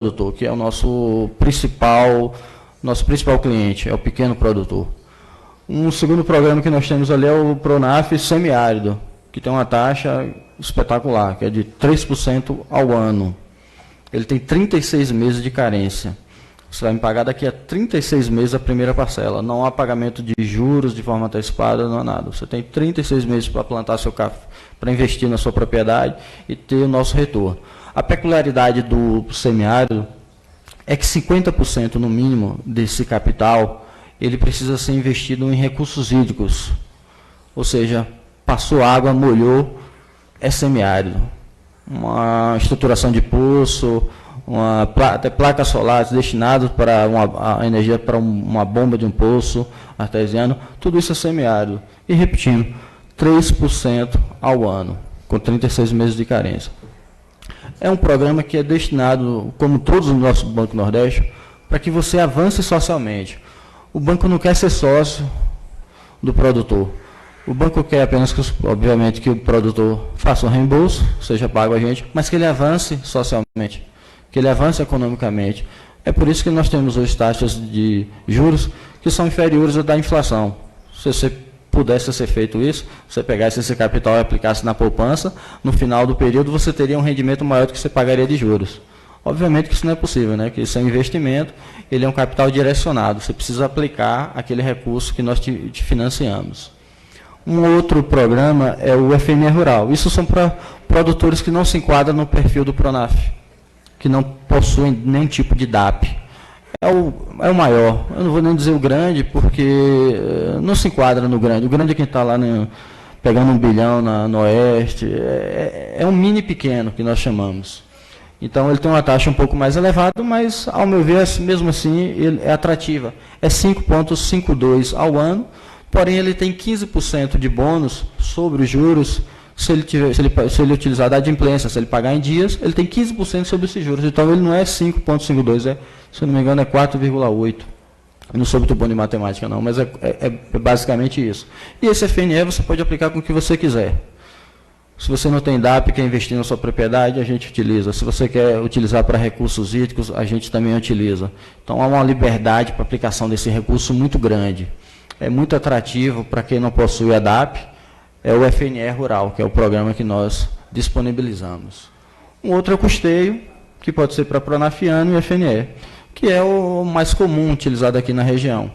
produtor, que é o nosso principal cliente, é o pequeno produtor. Um segundo programa que nós temos ali é o Pronaf semiárido, que tem uma taxa espetacular, que é de 3% ao ano. Ele tem 36 meses de carência. Você vai me pagar daqui a 36 meses a primeira parcela. Não há pagamento de juros de forma antecipada, não há nada. Você tem 36 meses para plantar seu café, para investir na sua propriedade e ter o nosso retorno. A peculiaridade do semiárido é que 50% no mínimo desse capital ele precisa ser investido em recursos hídricos. Ou seja, passou água, molhou, é semiárido. Uma estruturação de poço, até placas solares destinadas para a energia para uma bomba de um poço artesiano, tudo isso é semiárido. E repetindo, 3% ao ano, com 36 meses de carência. É um programa que é destinado, como todos os nossos Banco Nordeste, para que você avance socialmente. O banco não quer ser sócio do produtor. O banco quer apenas, obviamente, que o produtor faça um reembolso, seja pago a gente, mas que ele avance socialmente, que ele avance economicamente. É por isso que nós temos hoje taxas de juros que são inferiores à da inflação. Se você pudesse ser feito isso, você pegasse esse capital e aplicasse na poupança, no final do período você teria um rendimento maior do que você pagaria de juros. Obviamente que isso não é possível, né? Que isso é um investimento, ele é um capital direcionado, você precisa aplicar aquele recurso que nós te financiamos. Um outro programa é o FNE Rural. Isso são para produtores que não se enquadram no perfil do Pronaf, que não possuem nenhum tipo de DAP. É o maior. Eu não vou nem dizer o grande, porque não se enquadra no grande. O grande é quem está lá pegando 1 bilhão no Oeste. É um mini pequeno, que nós chamamos. Então, ele tem uma taxa um pouco mais elevada, mas, ao meu ver, mesmo assim, ele é atrativa. É 5,52 ao ano, porém, ele tem 15% de bônus sobre os juros, se ele utilizar a adimplência, se ele pagar em dias, ele tem 15% sobre esses juros. Então, ele não é 5,52, se eu não me engano, é 4,8. Eu não sou muito bom de matemática, não, mas é basicamente isso. E esse FNE você pode aplicar com o que você quiser. Se você não tem DAP, quer investir na sua propriedade, a gente utiliza. Se você quer utilizar para recursos hídricos, a gente também utiliza. Então, há uma liberdade para aplicação desse recurso muito grande. É muito atrativo para quem não possui a DAP, é o FNE Rural, que é o programa que nós disponibilizamos. Um outro é o custeio, que pode ser para Pronafiano e FNE, que é o mais comum utilizado aqui na região,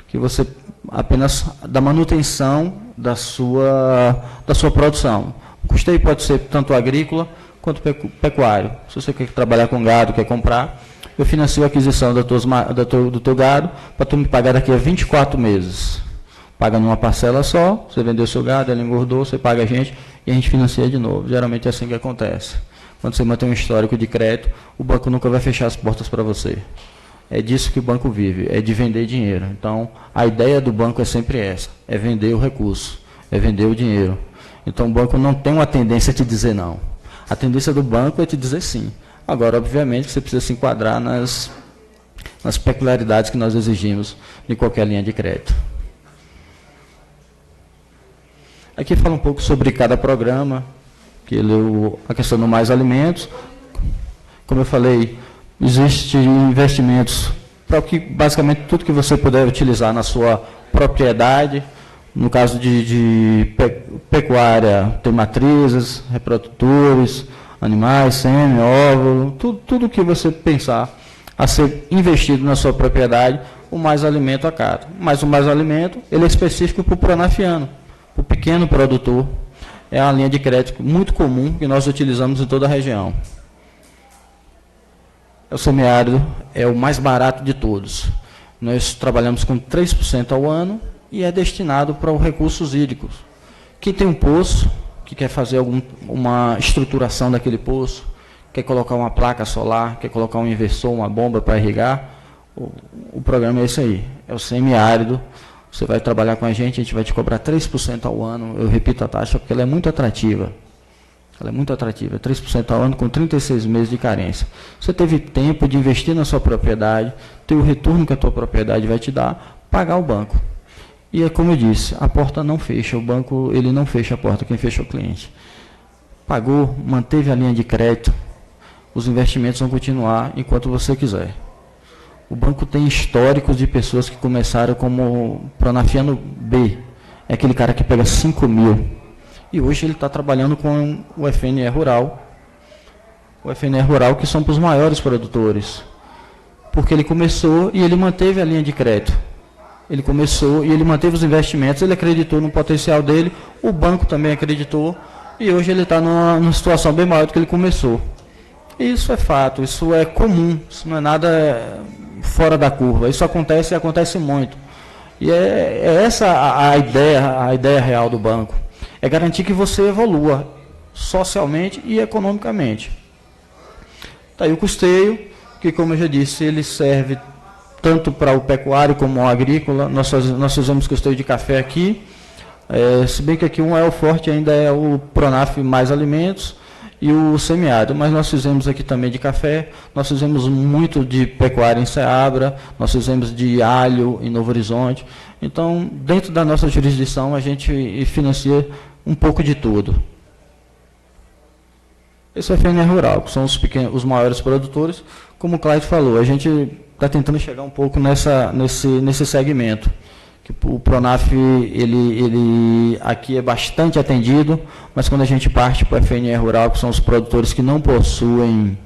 que você apenas dá manutenção da sua produção. O custeio pode ser tanto agrícola quanto pecuário. Se você quer trabalhar com gado, quer comprar, eu financio a aquisição do teu gado para tu me pagar daqui a 24 meses. Paga numa parcela só, você vendeu seu gado, ele engordou, você paga a gente e a gente financia de novo. Geralmente é assim que acontece. Quando você mantém um histórico de crédito, o banco nunca vai fechar as portas para você. É disso que o banco vive, é de vender dinheiro. Então, a ideia do banco é sempre essa, é vender o recurso, é vender o dinheiro. Então, o banco não tem uma tendência a te dizer não. A tendência do banco é te dizer sim. Agora, obviamente, você precisa se enquadrar nas peculiaridades que nós exigimos de qualquer linha de crédito. Aqui fala um pouco sobre cada programa, a questão do Mais Alimentos. Como eu falei, existem investimentos para basicamente tudo que você puder utilizar na sua propriedade. No caso de pecuária, tem matrizes, reprodutores, animais, sêmen, óvulo, tudo que você pensar a ser investido na sua propriedade, o Mais Alimento acata. Mas o Mais Alimento, ele é específico para o Pronafiano, para o pequeno produtor. É uma linha de crédito muito comum que nós utilizamos em toda a região. O semiárido é o mais barato de todos. Nós trabalhamos com 3% ao ano, e é destinado para os recursos hídricos. Quem tem um poço, que quer fazer uma estruturação daquele poço, quer colocar uma placa solar, quer colocar um inversor, uma bomba para irrigar, o programa é esse aí, é o semiárido. Você vai trabalhar com a gente vai te cobrar 3% ao ano, eu repito a taxa, porque ela é muito atrativa. Ela é muito atrativa, 3% ao ano com 36 meses de carência. Você teve tempo de investir na sua propriedade, ter o retorno que a tua propriedade vai te dar, pagar o banco. E é como eu disse, a porta não fecha, o banco ele não fecha a porta, quem fecha é o cliente. Pagou, manteve a linha de crédito, os investimentos vão continuar enquanto você quiser. O banco tem históricos de pessoas que começaram como pronafiano B, é aquele cara que pega 5 mil, e hoje ele está trabalhando com o FNE Rural, que são para os maiores produtores, porque ele começou e ele manteve a linha de crédito. Ele começou e ele manteve os investimentos, ele acreditou no potencial dele, o banco também acreditou, e hoje ele está numa situação bem maior do que ele começou. Isso é fato, isso é comum, isso não é nada fora da curva, isso acontece e acontece muito. E é essa a ideia real do banco, é garantir que você evolua socialmente e economicamente. Está aí o custeio, que, como eu já disse, ele serve tanto para o pecuário como o agrícola. Nós fizemos custeio de café aqui, se bem que aqui o forte ainda é o Pronaf Mais Alimentos e o semiárido, mas nós fizemos aqui também de café, nós fizemos muito de pecuária em Ceabra, nós fizemos de alho em Novo Horizonte. Então, dentro da nossa jurisdição, a gente financia um pouco de tudo. Esse é o FNE Rural, que são os maiores produtores. Como o Cláudio falou, a gente está tentando chegar um pouco nesse segmento. Que o Pronaf, ele aqui é bastante atendido, mas quando a gente parte para o FNE Rural, que são os produtores que não possuem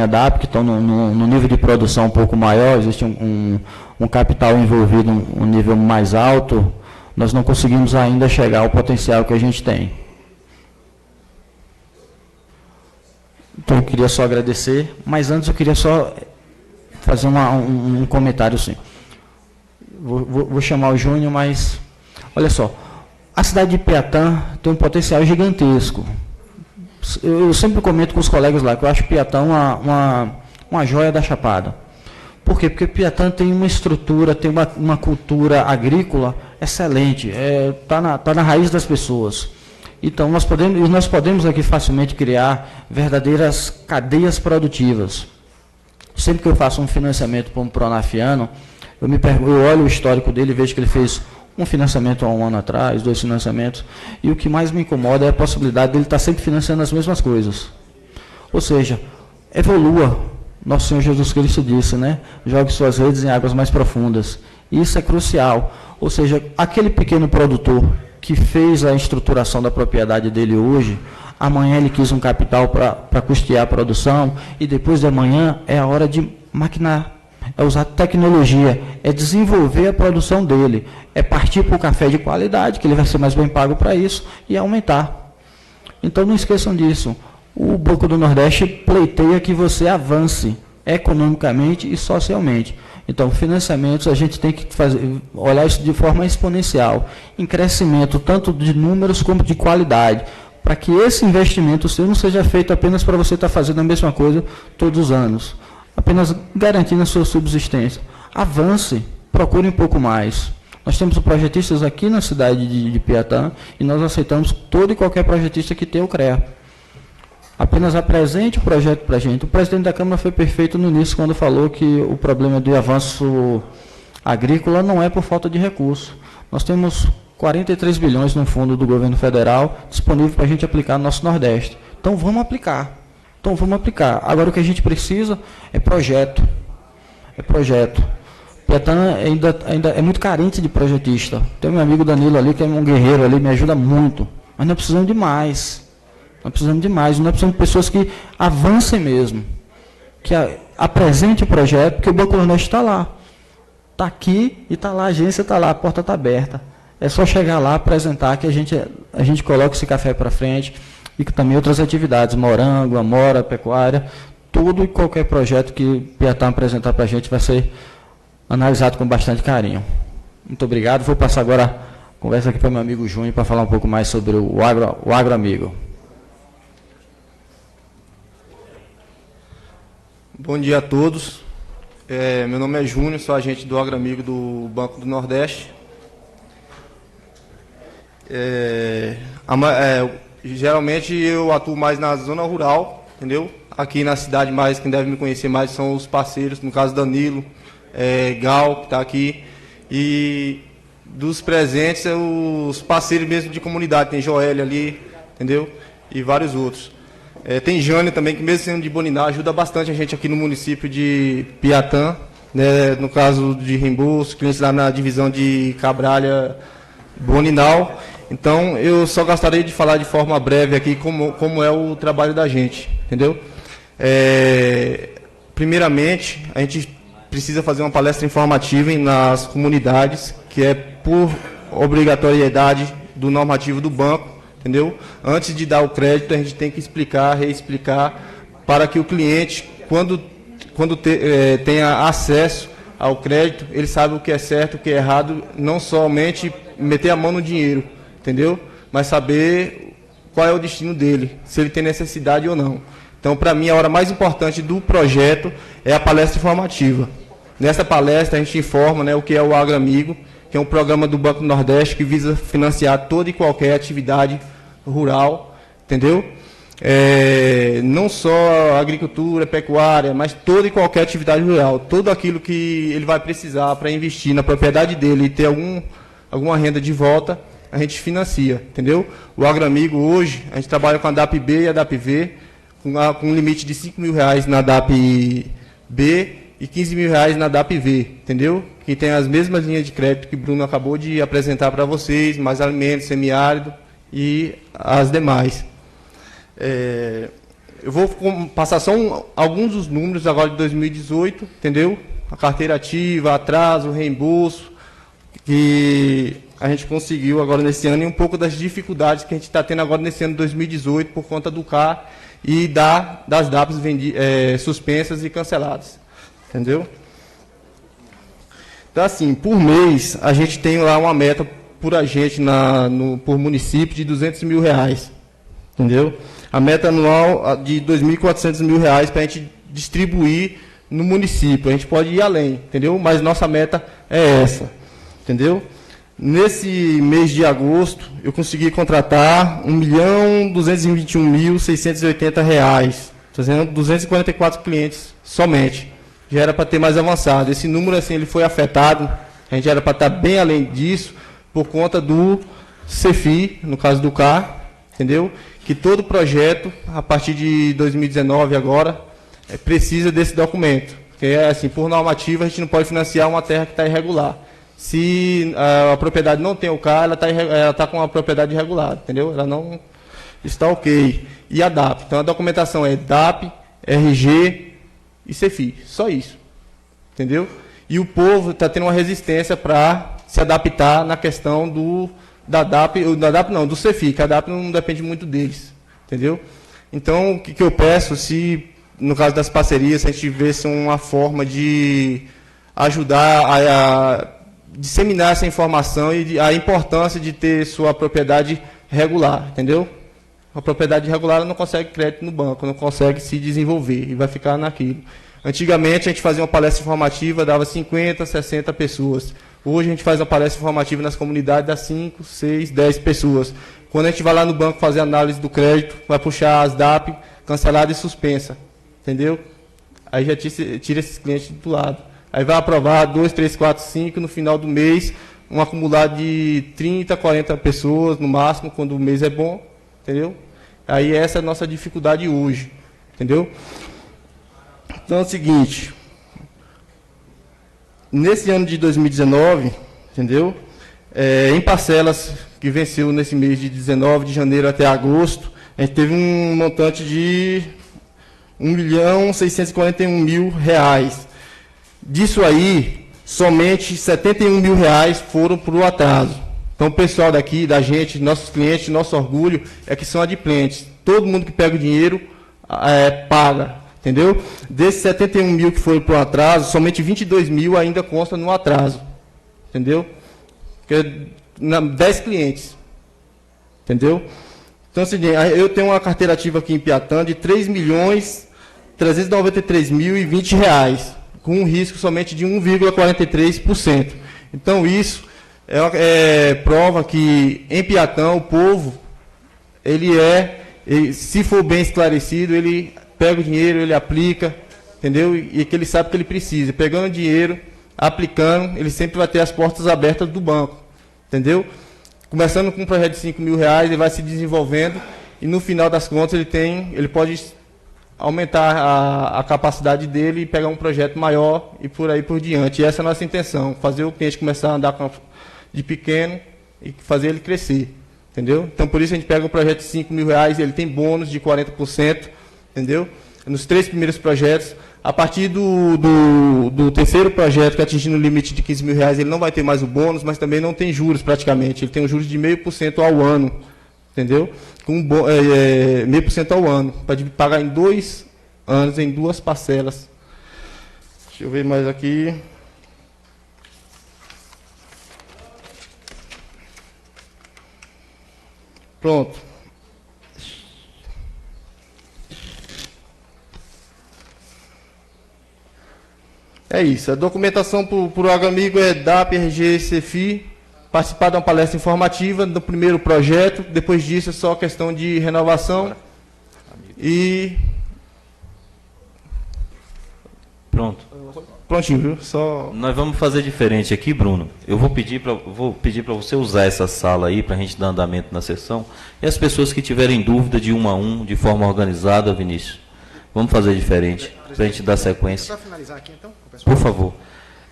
ADAP, que estão no nível de produção um pouco maior, existe um capital envolvido, um nível mais alto, nós não conseguimos ainda chegar ao potencial que a gente tem. Então, eu queria só agradecer, mas antes eu queria só fazer um comentário, sim. Vou chamar o Júnior, mas, olha só, a cidade de Piatã tem um potencial gigantesco. Eu sempre comento com os colegas lá, que eu acho Piatã uma joia da Chapada. Por quê? Porque Piatã tem uma estrutura, tem uma cultura agrícola excelente, tá na raiz das pessoas. Então, nós podemos aqui facilmente criar verdadeiras cadeias produtivas. Sempre que eu faço um financiamento para um pronafiano, eu olho o histórico dele e vejo que ele fez um financiamento há um ano atrás, 2 financiamentos, e o que mais me incomoda é a possibilidade dele estar sempre financiando as mesmas coisas. Ou seja, evolua. Nosso Senhor Jesus Cristo disse, né? Jogue suas redes em águas mais profundas. Isso é crucial. Ou seja, aquele pequeno produtor que fez a estruturação da propriedade dele hoje, amanhã ele quis um capital para custear a produção, e depois de amanhã é a hora de maquinar, é usar tecnologia, é desenvolver a produção dele, é partir para o café de qualidade, que ele vai ser mais bem pago para isso, e aumentar. Então não esqueçam disso. O Banco do Nordeste pleiteia que você avance economicamente e socialmente. Então, financiamentos, a gente tem que olhar isso de forma exponencial, em crescimento tanto de números como de qualidade, para que esse investimento seu não seja feito apenas para você estar fazendo a mesma coisa todos os anos, apenas garantindo a sua subsistência. Avance, procure um pouco mais. Nós temos projetistas aqui na cidade de Piatã e nós aceitamos todo e qualquer projetista que tenha o CREA. Apenas apresente o projeto para a gente. O presidente da Câmara foi perfeito no início, quando falou que o problema do avanço agrícola não é por falta de recurso. Nós temos 43 bilhões no fundo do governo federal disponível para a gente aplicar no nosso Nordeste. Então, vamos aplicar. Agora, o que a gente precisa é projeto. Piatã ainda é muito carente de projetista. Tem meu amigo Danilo ali, que é um guerreiro ali, me ajuda muito. Mas nós precisamos de mais. Nós precisamos de pessoas que avancem mesmo, que apresente o projeto, porque o Banco do Nordeste está lá. Está aqui e está lá, a agência está lá, a porta está aberta. É só chegar lá, apresentar, que a gente coloca esse café para frente, e que também outras atividades, morango, amora, pecuária, todo e qualquer projeto que Piatã apresentar para a gente vai ser analisado com bastante carinho. Muito obrigado. Vou passar agora a conversa aqui para o meu amigo Júnior, para falar um pouco mais sobre o Agro Amigo. Bom dia a todos. Meu nome é Júnior, sou agente do Agro Amigo do Banco do Nordeste. Geralmente eu atuo mais na zona rural, entendeu? Aqui na cidade, mais quem deve me conhecer mais são os parceiros, no caso Danilo, Gal, que está aqui, e dos presentes, os parceiros mesmo de comunidade, tem Joel ali, entendeu? E vários outros. Tem Jânia também, que mesmo sendo de Boniná, ajuda bastante a gente aqui no município de Piatã, né, no caso de reembolso, clientes lá na divisão de Cabralha, Boninal. Então, eu só gostaria de falar de forma breve aqui como é o trabalho da gente, entendeu? Primeiramente, a gente precisa fazer uma palestra informativa nas comunidades, que é por obrigatoriedade do normativo do banco, entendeu? Antes de dar o crédito, a gente tem que explicar, reexplicar, para que o cliente, quando tenha acesso ao crédito, ele sabe o que é certo, o que é errado, não somente meter a mão no dinheiro, entendeu? Mas saber qual é o destino dele, se ele tem necessidade ou não. Então, para mim, a hora mais importante do projeto é a palestra informativa. Nessa palestra, a gente informa, né, o que é o Agro Amigo, que é um programa do Banco do Nordeste que visa financiar toda e qualquer atividade rural, entendeu? Não só agricultura, pecuária, mas toda e qualquer atividade rural. Tudo aquilo que ele vai precisar para investir na propriedade dele e ter alguma renda de volta, a gente financia, entendeu? O Agro Amigo, hoje, a gente trabalha com a DAP-B e a DAP-V, com um limite de R$5.000 na DAP-B e R$15.000 na DAP-V, entendeu? Que tem as mesmas linhas de crédito que o Bruno acabou de apresentar para vocês, mais alimentos, semiárido e as demais. Eu vou passar só alguns dos números agora de 2018, entendeu? A carteira ativa, atraso, reembolso, que a gente conseguiu agora nesse ano, e um pouco das dificuldades que a gente está tendo agora nesse ano de 2018 por conta do CAR e das DAPs suspensas e canceladas, entendeu? Então, assim, por mês, a gente tem lá uma meta por agente por município de R$200 mil, entendeu? A meta anual de R$2.400 mil para a gente distribuir no município. A gente pode ir além, entendeu? Mas nossa meta é essa, entendeu? Nesse mês de agosto, eu consegui contratar R$1.221.680, fazendo 244 clientes somente. Já era para ter mais avançado. Esse número, assim, ele foi afetado, a gente era para estar bem além disso, por conta do CEFI, no caso do CAR, entendeu? Que todo projeto, a partir de 2019 agora, precisa desse documento. Porque, assim, por normativa, a gente não pode financiar uma terra que está irregular. Se a propriedade não tem o CAR, ela está com a propriedade irregular, entendeu? Ela não está ok. E a DAP. Então, a documentação é DAP, RG e CEFI. Só isso. Entendeu? E o povo está tendo uma resistência para se adaptar na questão do CEFI, que a DAP não depende muito deles. Entendeu? Então, o que eu peço, se, no caso das parcerias, se a gente tivesse uma forma de ajudar a disseminar essa informação e a importância de ter sua propriedade regular, entendeu? A propriedade regular não consegue crédito no banco, não consegue se desenvolver e vai ficar naquilo. Antigamente, a gente fazia uma palestra informativa, dava 50, 60 pessoas. Hoje, a gente faz uma palestra informativa nas comunidades, dá 5, 6, 10 pessoas. Quando a gente vai lá no banco fazer análise do crédito, vai puxar as DAP, cancelada e suspensa, entendeu? Aí já tira esses clientes do lado. Aí vai aprovar 2, 3, 4, 5, no final do mês, um acumulado de 30, 40 pessoas, no máximo, quando o mês é bom, entendeu? Aí essa é a nossa dificuldade hoje, entendeu? Então é o seguinte, nesse ano de 2019, entendeu? Em parcelas que venceu nesse mês de 19 de janeiro até agosto, a gente teve um montante de R$1.641.000. Disso aí, somente R$71 mil foram para o atraso. Então, o pessoal daqui, da gente, nossos clientes, nosso orgulho, é que são adimplentes. Todo mundo que pega o dinheiro, paga, entendeu? Desses 71 mil que foram para o atraso, somente 22 mil ainda consta no atraso, entendeu? 10 clientes, entendeu? Então, assim, eu tenho uma carteira ativa aqui em Piatã de R$3.393.020, com um risco somente de 1,43%. Então, isso prova que, em Piatã, o povo, se for bem esclarecido, ele pega o dinheiro, ele aplica, entendeu? E que ele sabe que ele precisa. Pegando o dinheiro, aplicando, ele sempre vai ter as portas abertas do banco, entendeu? Começando com um projeto de R$5 mil, ele vai se desenvolvendo e no final das contas ele pode aumentar a capacidade dele e pegar um projeto maior e por aí por diante. E essa é a nossa intenção, fazer o cliente começar a andar de pequeno e fazer ele crescer, entendeu? Então, por isso a gente pega um projeto de R$5.000, ele tem bônus de 40%, entendeu? Nos 3 primeiros projetos. A partir do terceiro projeto, que atingindo o limite de R$15.000, ele não vai ter mais o bônus, mas também não tem juros praticamente. Ele tem um juros de 0,5% ao ano, entendeu? Com 0,5% ao ano, para pagar em 2 anos, em 2 parcelas. Deixa eu ver mais aqui. Pronto. É isso. A documentação por o amigo é DAP, RG, CFI, participar de uma palestra informativa do primeiro projeto, depois disso é só questão de renovação. E... Pronto. Prontinho, viu? Só... Nós vamos fazer diferente aqui, Bruno. Eu vou pedir para você usar essa sala aí para a gente dar andamento na sessão. E as pessoas que tiverem dúvida de 1 a 1, de forma organizada, Vinícius, vamos fazer diferente, para a gente dar sequência. Para finalizar aqui, então, por favor.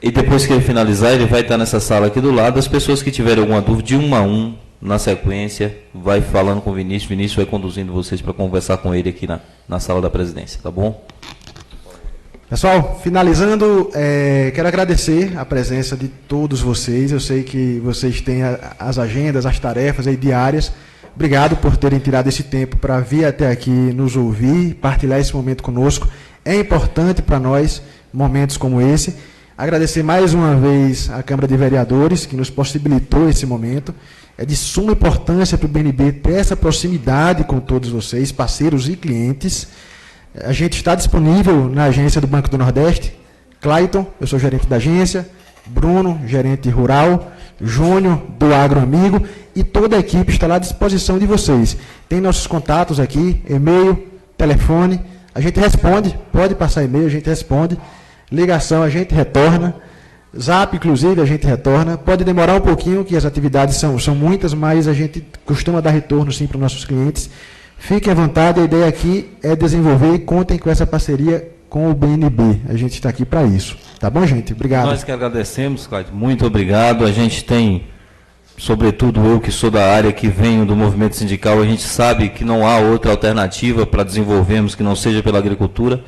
E depois que ele finalizar, ele vai estar nessa sala aqui do lado. As pessoas que tiverem alguma dúvida, de 1 a 1, na sequência, vai falando com o Vinícius. Vinícius vai conduzindo vocês para conversar com ele aqui na sala da presidência, tá bom? Pessoal, finalizando, quero agradecer a presença de todos vocês. Eu sei que vocês têm as agendas, as tarefas aí diárias. Obrigado por terem tirado esse tempo para vir até aqui nos ouvir, partilhar esse momento conosco. É importante para nós momentos como esse. Agradecer mais uma vez à Câmara de Vereadores, que nos possibilitou esse momento. É de suma importância para o BNB ter essa proximidade com todos vocês, parceiros e clientes. A gente está disponível na agência do Banco do Nordeste. Clayton, eu sou gerente da agência. Bruno, gerente rural. Júnior, do Agro Amigo. E toda a equipe está lá à disposição de vocês. Tem nossos contatos aqui, e-mail, telefone. A gente responde, pode passar e-mail, a gente responde. Ligação, a gente retorna. Zap, inclusive, a gente retorna. Pode demorar um pouquinho, que as atividades são muitas, mas a gente costuma dar retorno, sim, para os nossos clientes. Fiquem à vontade, a ideia aqui é desenvolver e contem com essa parceria com o BNB. A gente está aqui para isso. Tá bom, gente? Obrigado. Nós que agradecemos, Cláudio. Muito obrigado. A gente tem, sobretudo eu que sou da área, que venho do movimento sindical, a gente sabe que não há outra alternativa para desenvolvermos que não seja pela agricultura.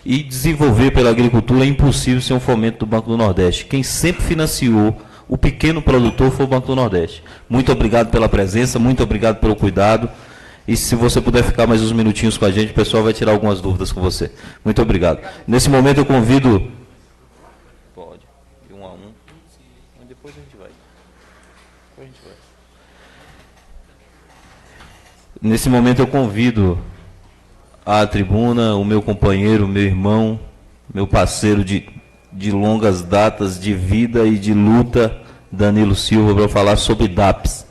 E desenvolver pela agricultura é impossível sem um fomento do Banco do Nordeste. Quem sempre financiou o pequeno produtor foi o Banco do Nordeste. Muito obrigado pela presença, muito obrigado pelo cuidado. E se você puder ficar mais uns minutinhos com a gente, o pessoal vai tirar algumas dúvidas com você. Muito obrigado. Nesse momento eu convido... Pode, de 1 a 1. Mas depois a gente vai. Nesse momento eu convido à tribuna o meu companheiro, meu irmão, meu parceiro de longas datas de vida e de luta, Danilo Silva, para falar sobre DAPs.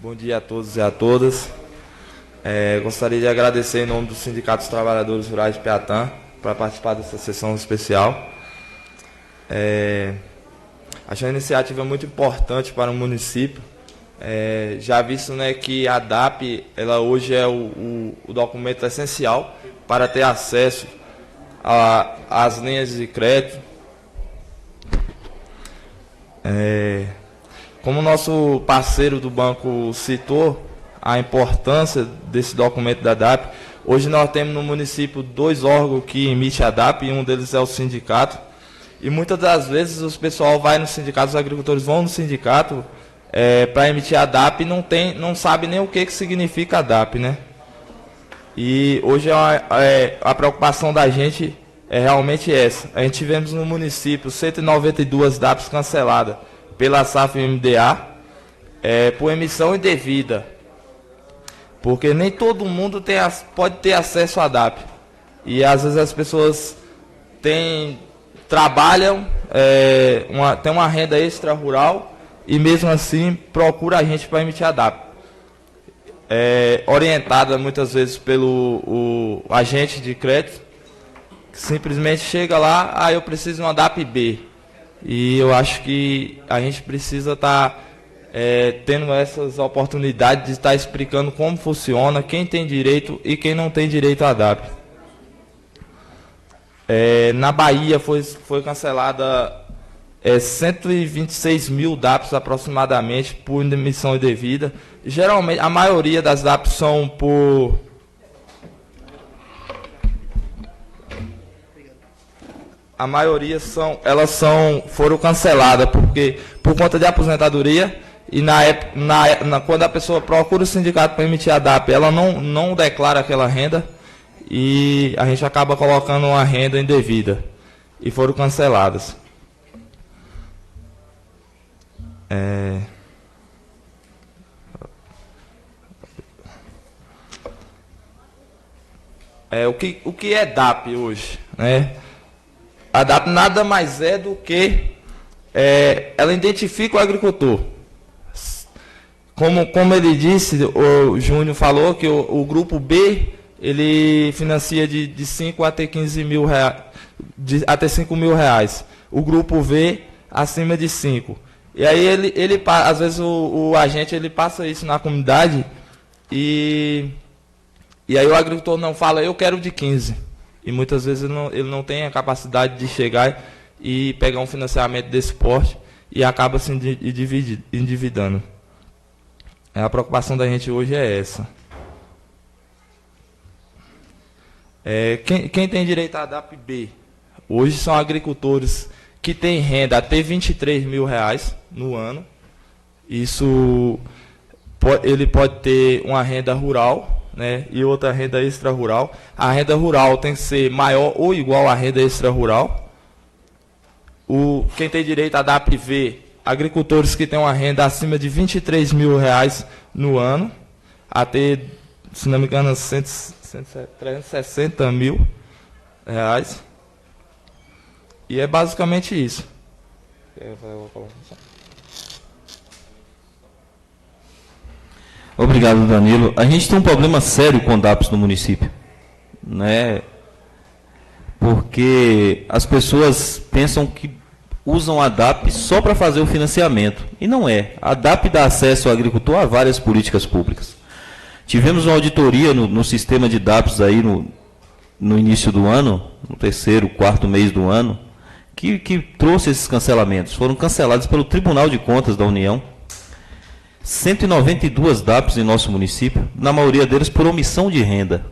Bom dia a todos e a todas. Gostaria de agradecer em nome do Sindicato dos Trabalhadores Rurais de Piatã para participar dessa sessão especial. Acho a iniciativa muito importante para o município. Já visto, né, que a DAP ela hoje é o documento essencial para ter acesso às linhas de crédito. Como o nosso parceiro do banco citou a importância desse documento da DAP, hoje nós temos no município 2 órgãos que emitem a DAP, e um deles é o sindicato. E muitas das vezes os pessoal vai no sindicato, os agricultores vão no sindicato para emitir a DAP e não sabe nem o que significa a DAP, né? E hoje a preocupação da gente é realmente essa. A gente tivemos no município 192 DAPs canceladas pela SAF-MDA, por emissão indevida, porque nem todo mundo pode ter acesso à DAP, e às vezes as pessoas trabalham, têm uma renda extra rural, e mesmo assim procura a gente para emitir a DAP. orientada muitas vezes pelo o agente de crédito, que simplesmente chega lá, eu preciso de uma DAP B. E eu acho que a gente precisa estar tendo essas oportunidades de estar explicando como funciona, quem tem direito e quem não tem direito à DAP. Na Bahia foi cancelada 126 mil DAPs aproximadamente por demissão indevida. Geralmente, a maioria das DAPs são por... A maioria foram canceladas por conta de aposentadoria e quando a pessoa procura o sindicato para emitir a DAP, ela não declara aquela renda e a gente acaba colocando uma renda indevida e foram canceladas. O que é DAP hoje, né? A DAP nada mais é do que ela identifica o agricultor. Como ele disse, o Júnior falou que o grupo B ele financia de 5 até 15 mil reais, até 5 mil reais. O grupo V acima de 5. E aí às vezes o agente ele passa isso na comunidade e aí o agricultor não fala, eu quero de 15. E muitas vezes ele não tem a capacidade de chegar e pegar um financiamento desse porte e acaba se endividando. A preocupação da gente hoje é essa. Quem tem direito à DAP B? Hoje são agricultores que têm renda até 23 mil reais no ano. Isso, ele pode ter uma renda rural, né, e outra renda extra-rural. A renda rural tem que ser maior ou igual à renda extra-rural. Quem tem direito à DAP V, agricultores que têm uma renda acima de 23 mil reais no ano, até, se não me engano, 360 mil reais. E é basicamente isso. Obrigado, Danilo. A gente tem um problema sério com DAPs no município, né? Porque as pessoas pensam que usam a DAP só para fazer o financiamento. E não é. A DAP dá acesso ao agricultor a várias políticas públicas. Tivemos uma auditoria no sistema de DAPs aí no início do ano, no terceiro, quarto mês do ano, que trouxe esses cancelamentos. Foram cancelados pelo Tribunal de Contas da União. 192 DAPs em nosso município, na maioria deles por omissão de renda,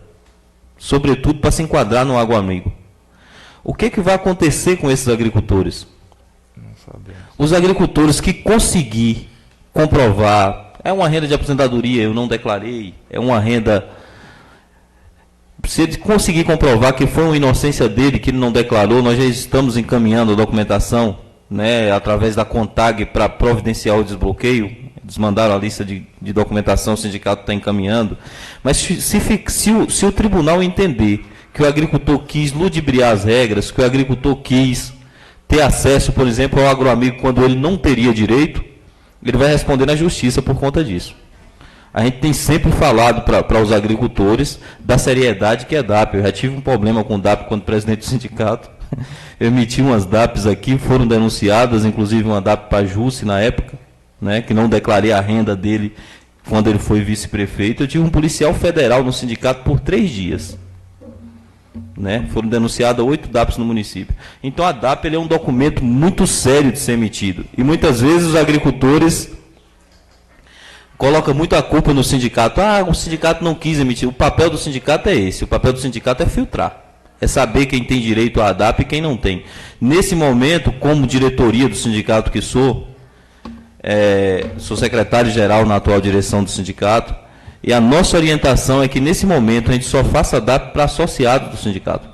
sobretudo para se enquadrar no agroamigo. O que vai acontecer com esses agricultores? Os agricultores que conseguir comprovar, é uma renda de aposentadoria, eu não declarei, é uma renda... Se ele conseguir comprovar que foi uma inocência dele, que ele não declarou, nós já estamos encaminhando a documentação, né, através da CONTAG para providenciar o desbloqueio. Eles mandaram a lista de documentação, o sindicato está encaminhando. Mas se o tribunal entender que o agricultor quis ludibriar as regras, que o agricultor quis ter acesso, por exemplo, ao agroamigo quando ele não teria direito, ele vai responder na justiça por conta disso. A gente tem sempre falado para os agricultores da seriedade que é DAP. Eu já tive um problema com DAP quando presidente do sindicato. Eu emiti umas DAPs aqui, foram denunciadas, inclusive uma DAP para Jusce na época, né, que não declarei a renda dele quando ele foi vice-prefeito. Eu tive um policial federal no sindicato por 3 dias. Né? Foram denunciadas 8 DAPs no município. Então a DAP ele é um documento muito sério de ser emitido. E muitas vezes os agricultores colocam muito a culpa no sindicato. O sindicato não quis emitir. O papel do sindicato é esse. O papel do sindicato é filtrar. É saber quem tem direito à DAP e quem não tem. Nesse momento, como diretoria do sindicato que sou secretário-geral na atual direção do sindicato, e a nossa orientação é que, nesse momento, a gente só faça DAP para associados do sindicato.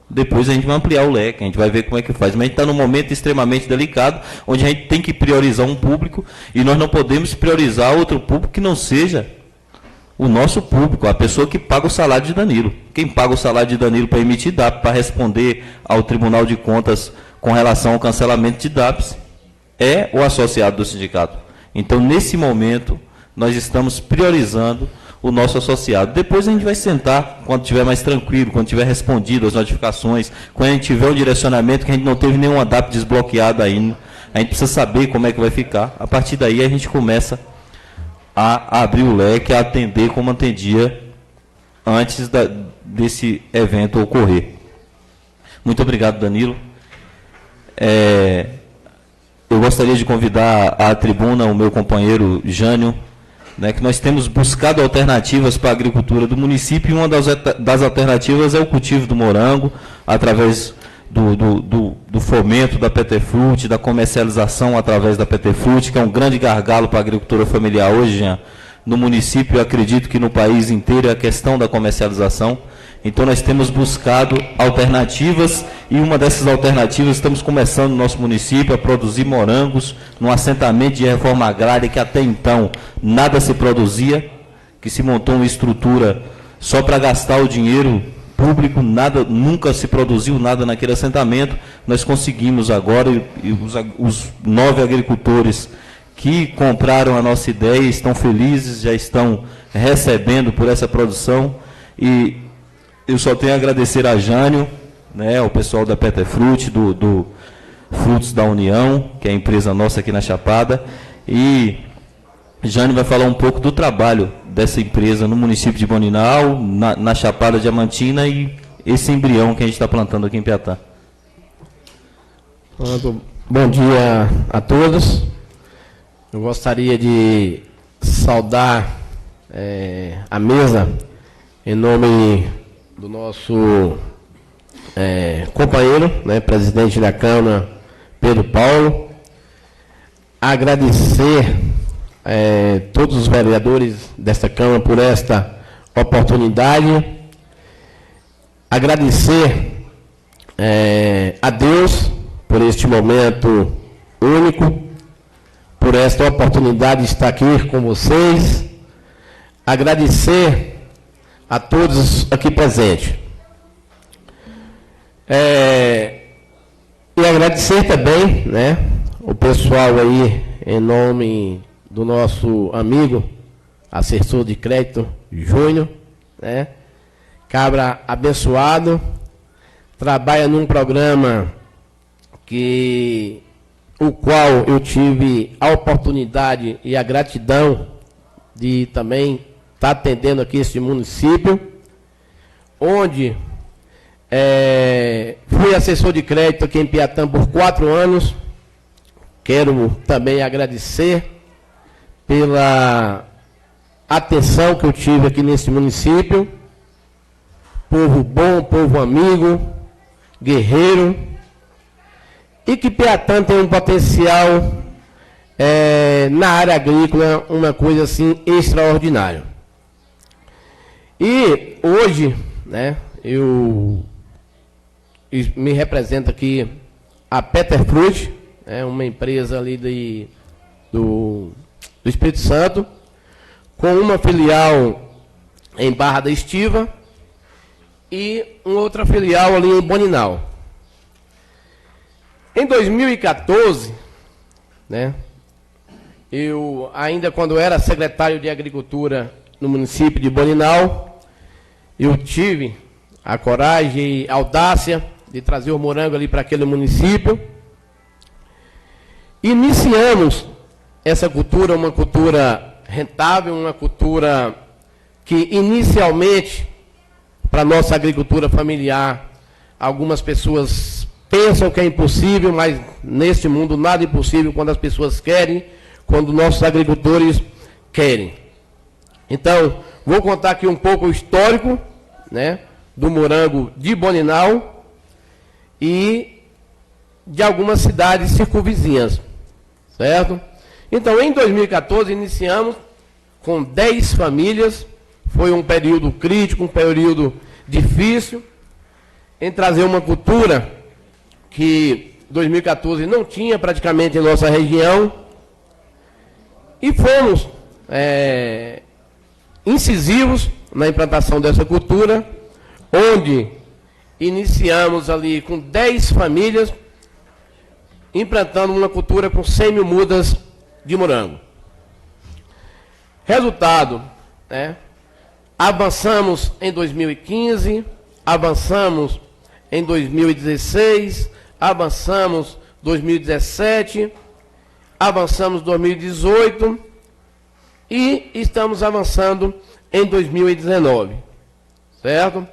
Depois a gente vai ampliar o leque, a gente vai ver como é que faz. Mas a gente está num momento extremamente delicado, onde a gente tem que priorizar um público, e nós não podemos priorizar outro público que não seja o nosso público, a pessoa que paga o salário de Danilo. Quem paga o salário de Danilo para emitir DAP, para responder ao Tribunal de Contas com relação ao cancelamento de DAPs, é o associado do sindicato. Então, nesse momento, nós estamos priorizando o nosso associado. Depois a gente vai sentar, quando estiver mais tranquilo, quando tiver respondido as notificações, quando a gente tiver um direcionamento que a gente não teve nenhum ADAP desbloqueado ainda, a gente precisa saber como é que vai ficar. A partir daí a gente começa a abrir o leque, a atender como atendia antes desse evento ocorrer. Muito obrigado, Danilo. Eu gostaria de convidar à tribuna o meu companheiro Jânio, né, que nós temos buscado alternativas para a agricultura do município, e uma das alternativas é o cultivo do morango, através do fomento da Peterfruit, da comercialização através da Peterfruit, que é um grande gargalo para a agricultura familiar hoje, Jean, no município. Eu acredito que no país inteiro é a questão da comercialização. Então nós temos buscado alternativas, e uma dessas alternativas, estamos começando no nosso município a produzir morangos num assentamento de reforma agrária que até então nada se produzia, que se montou uma estrutura só para gastar o dinheiro público, nunca se produziu nada naquele assentamento. Nós conseguimos agora, e os 9 agricultores que compraram a nossa ideia estão felizes, já estão recebendo por essa produção, e eu só tenho a agradecer a Jânio, né, ao pessoal da Peterfruit, do Frutos da União, que é a empresa nossa aqui na Chapada, e Jânio vai falar um pouco do trabalho dessa empresa no município de Boninal, na Chapada Diamantina, e esse embrião que a gente está plantando aqui em Piatã. Bom dia a todos. Eu gostaria de saudar a mesa em nome do nosso companheiro, né, presidente da Câmara, Pedro Paulo. Agradecer todos os vereadores desta Câmara por esta oportunidade. Agradecer a Deus por este momento único, por esta oportunidade de estar aqui com vocês. Agradecer a todos aqui presentes. E agradecer também, né, o pessoal aí, em nome do nosso amigo, assessor de crédito, Júnior, né, cabra abençoado, trabalha num programa o qual eu tive a oportunidade e a gratidão de também estar atendendo aqui este município, onde fui assessor de crédito aqui em Piatã por 4 anos. Quero também agradecer pela atenção que eu tive aqui nesse município. Povo bom, povo amigo, guerreiro, e que Piatã tem um potencial na área agrícola, uma coisa assim extraordinária. E hoje, né, eu me represento aqui a Peterfruit, uma empresa ali do Espírito Santo, com uma filial em Barra da Estiva e uma outra filial ali em Boninal. Em 2014, né, eu ainda quando era secretário de Agricultura no município de Boninal, eu tive a coragem e a audácia de trazer o morango ali para aquele município. Iniciamos essa cultura, uma cultura rentável, uma cultura que inicialmente, para a nossa agricultura familiar, algumas pessoas pensam que é impossível, mas neste mundo nada é impossível quando as pessoas querem, quando nossos agricultores querem. Então, vou contar aqui um pouco o histórico, né, do morango de Boninal e de algumas cidades circunvizinhas, certo? Então, em 2014, iniciamos com 10 famílias. Foi um período crítico, um período difícil, em trazer uma cultura que 2014 não tinha praticamente em nossa região. E fomos incisivos na implantação dessa cultura, onde iniciamos ali com 10 famílias, implantando uma cultura com 100 mil mudas de morango. Resultado, né? Avançamos em 2015, avançamos em 2016, avançamos 2017, avançamos 2018 e estamos avançando em 2019, certo?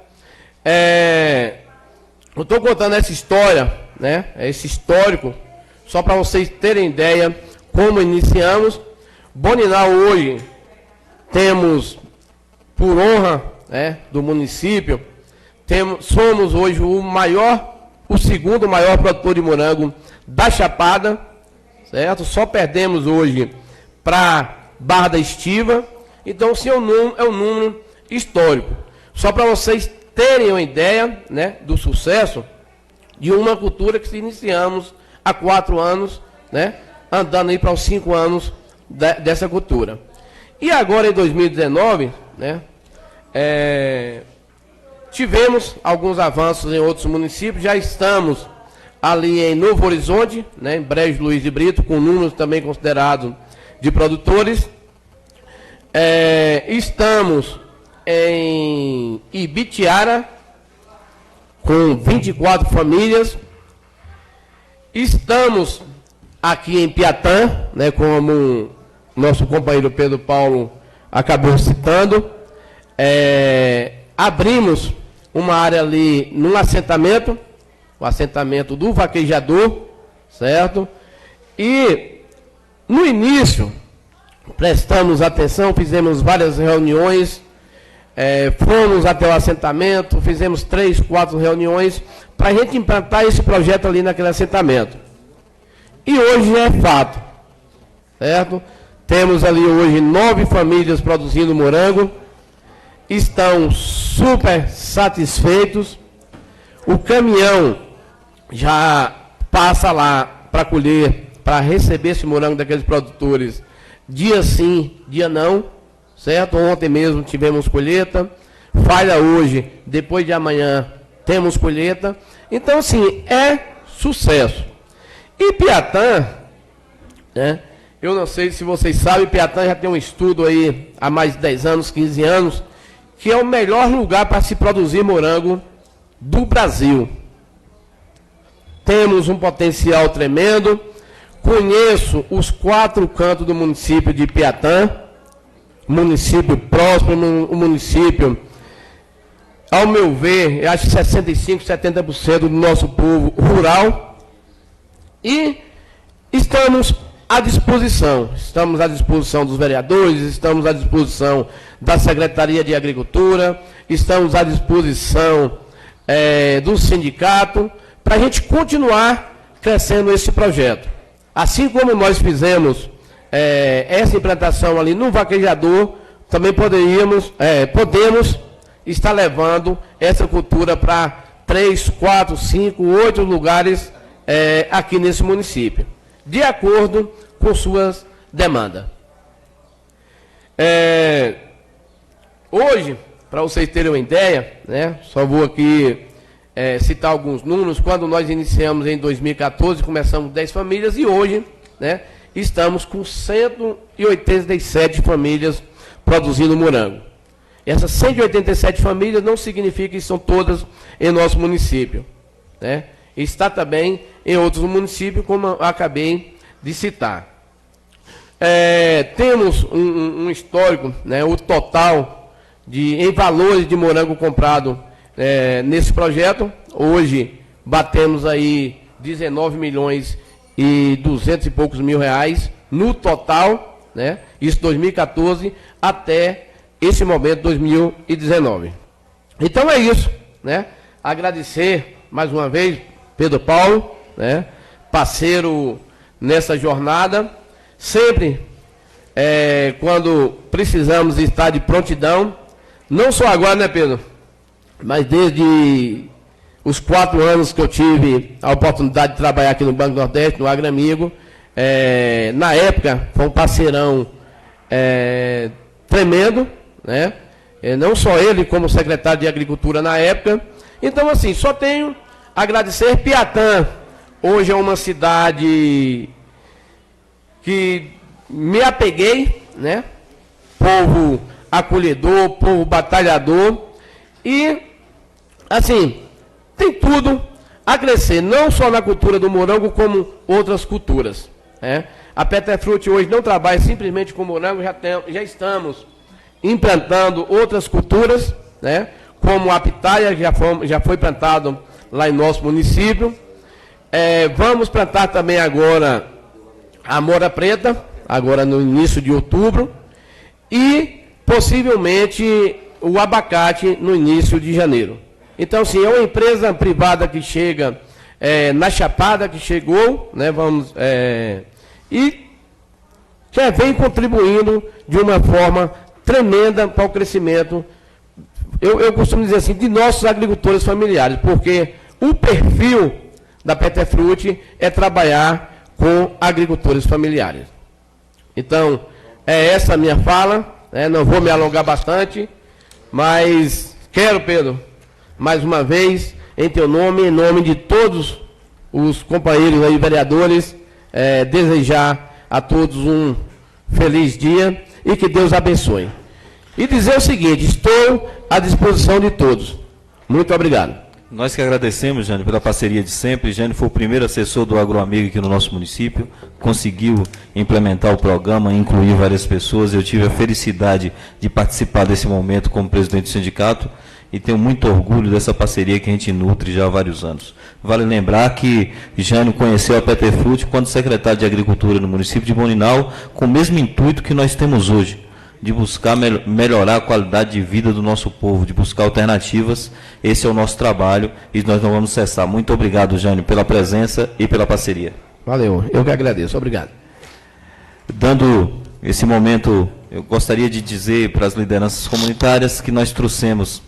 Eu estou contando essa história, né? Esse histórico, só para vocês terem ideia como iniciamos. Boninal hoje temos, por honra, né, do município, somos hoje o segundo maior produtor de morango da Chapada, certo? Só perdemos hoje para Barra da Estiva. Então, esse é um número histórico. Só para vocês terem uma ideia, né, do sucesso de uma cultura que iniciamos há 4 anos, né, andando aí para os 5 anos dessa cultura. E agora, em 2019, né, tivemos alguns avanços em outros municípios. Já estamos ali em Novo Horizonte, né, em Brejo Luiz de Brito, com números também considerados de produtores. Estamos em Ibitiara, com 24 famílias. Estamos aqui em Piatã, né, como nosso companheiro Pedro Paulo acabou citando. Abrimos uma área ali num assentamento, o assentamento do Vaquejador, certo? E no início prestamos atenção, fizemos várias reuniões, fomos até o assentamento, fizemos 3, 4 reuniões para a gente implantar esse projeto ali naquele assentamento. E hoje é fato, certo? Temos ali hoje 9 famílias produzindo morango, estão super satisfeitos. O caminhão já passa lá para colher, para receber esse morango daqueles produtores, dia sim, dia não, certo? Ontem mesmo tivemos colheita, falha hoje, depois de amanhã temos colheita. Então, assim, é sucesso. E Piatã, né? Eu não sei se vocês sabem, Piatã já tem um estudo aí há mais de 10 anos, 15 anos, que é o melhor lugar para se produzir morango do Brasil. Temos um potencial tremendo. Conheço os 4 cantos do município de Piatã, município próximo, o município, ao meu ver, eu acho que 65%, 70% do nosso povo rural. E estamos à disposição dos vereadores, estamos à disposição da Secretaria de Agricultura, estamos à disposição do sindicato, para a gente continuar crescendo esse projeto. Assim como nós fizemos essa implantação ali no Vaquejador, também podemos estar levando essa cultura para 3, 4, 5, 8 lugares aqui nesse município, de acordo com suas demandas. Hoje, para vocês terem uma ideia, né, só vou aqui citar alguns números. Quando nós iniciamos em 2014, começamos 10 famílias e hoje, né, estamos com 187 famílias produzindo morango. Essas 187 famílias não significa que são todas em nosso município, né? Está também em outros municípios, como eu acabei de citar. Temos um histórico, né, o total em valores de morango comprado nesse projeto. Hoje batemos aí 19 milhões e 200 e poucos mil reais no total, né? Isso 2014 até esse momento 2019. Então é isso, né? Agradecer mais uma vez Pedro Paulo, né, parceiro nessa jornada. Sempre, quando precisamos estar de prontidão, não só agora, né, Pedro? Mas desde os 4 anos que eu tive a oportunidade de trabalhar aqui no Banco do Nordeste, no Agramigo, na época foi um parceirão tremendo, né? Não só ele, como secretário de Agricultura na época. Então, assim, só tenho a agradecer. Piatã hoje é uma cidade que me apeguei, né? povo acolhedor, povo batalhador. E, assim, tem tudo a crescer, não só na cultura do morango, como outras culturas. A Petrefruit hoje não trabalha simplesmente com morango, já estamos implantando outras culturas, como a pitaia, que já foi plantado lá em nosso município. Vamos plantar também agora a mora preta, agora no início de outubro, e possivelmente o abacate no início de janeiro. Então, sim, é uma empresa privada que chega na Chapada, que chegou, e já vem contribuindo de uma forma tremenda para o crescimento, eu costumo dizer assim, de nossos agricultores familiares, porque o perfil da Petrefruit é trabalhar com agricultores familiares. Então, é essa a minha fala, não vou me alongar bastante, mas quero, Pedro, mais uma vez, em teu nome, em nome de todos os companheiros aí, vereadores, desejar a todos um feliz dia e que Deus abençoe. E dizer o seguinte, estou à disposição de todos. Muito obrigado. Nós que agradecemos, Jânio, pela parceria de sempre. Jânio foi o primeiro assessor do Agroamigo aqui no nosso município, conseguiu implementar o programa, incluir várias pessoas. Eu tive a felicidade de participar desse momento como presidente do sindicato e tenho muito orgulho dessa parceria que a gente nutre já há vários anos. Vale lembrar que Jânio conheceu a Petrefruit quando secretário de Agricultura no município de Boninal, com o mesmo intuito que nós temos hoje, de buscar melhorar a qualidade de vida do nosso povo, de buscar alternativas. Esse é o nosso trabalho e nós não vamos cessar. Muito obrigado, Jânio, pela presença e pela parceria. Valeu, eu que agradeço. Obrigado. Dando esse momento, eu gostaria de dizer para as lideranças comunitárias que nós trouxemos,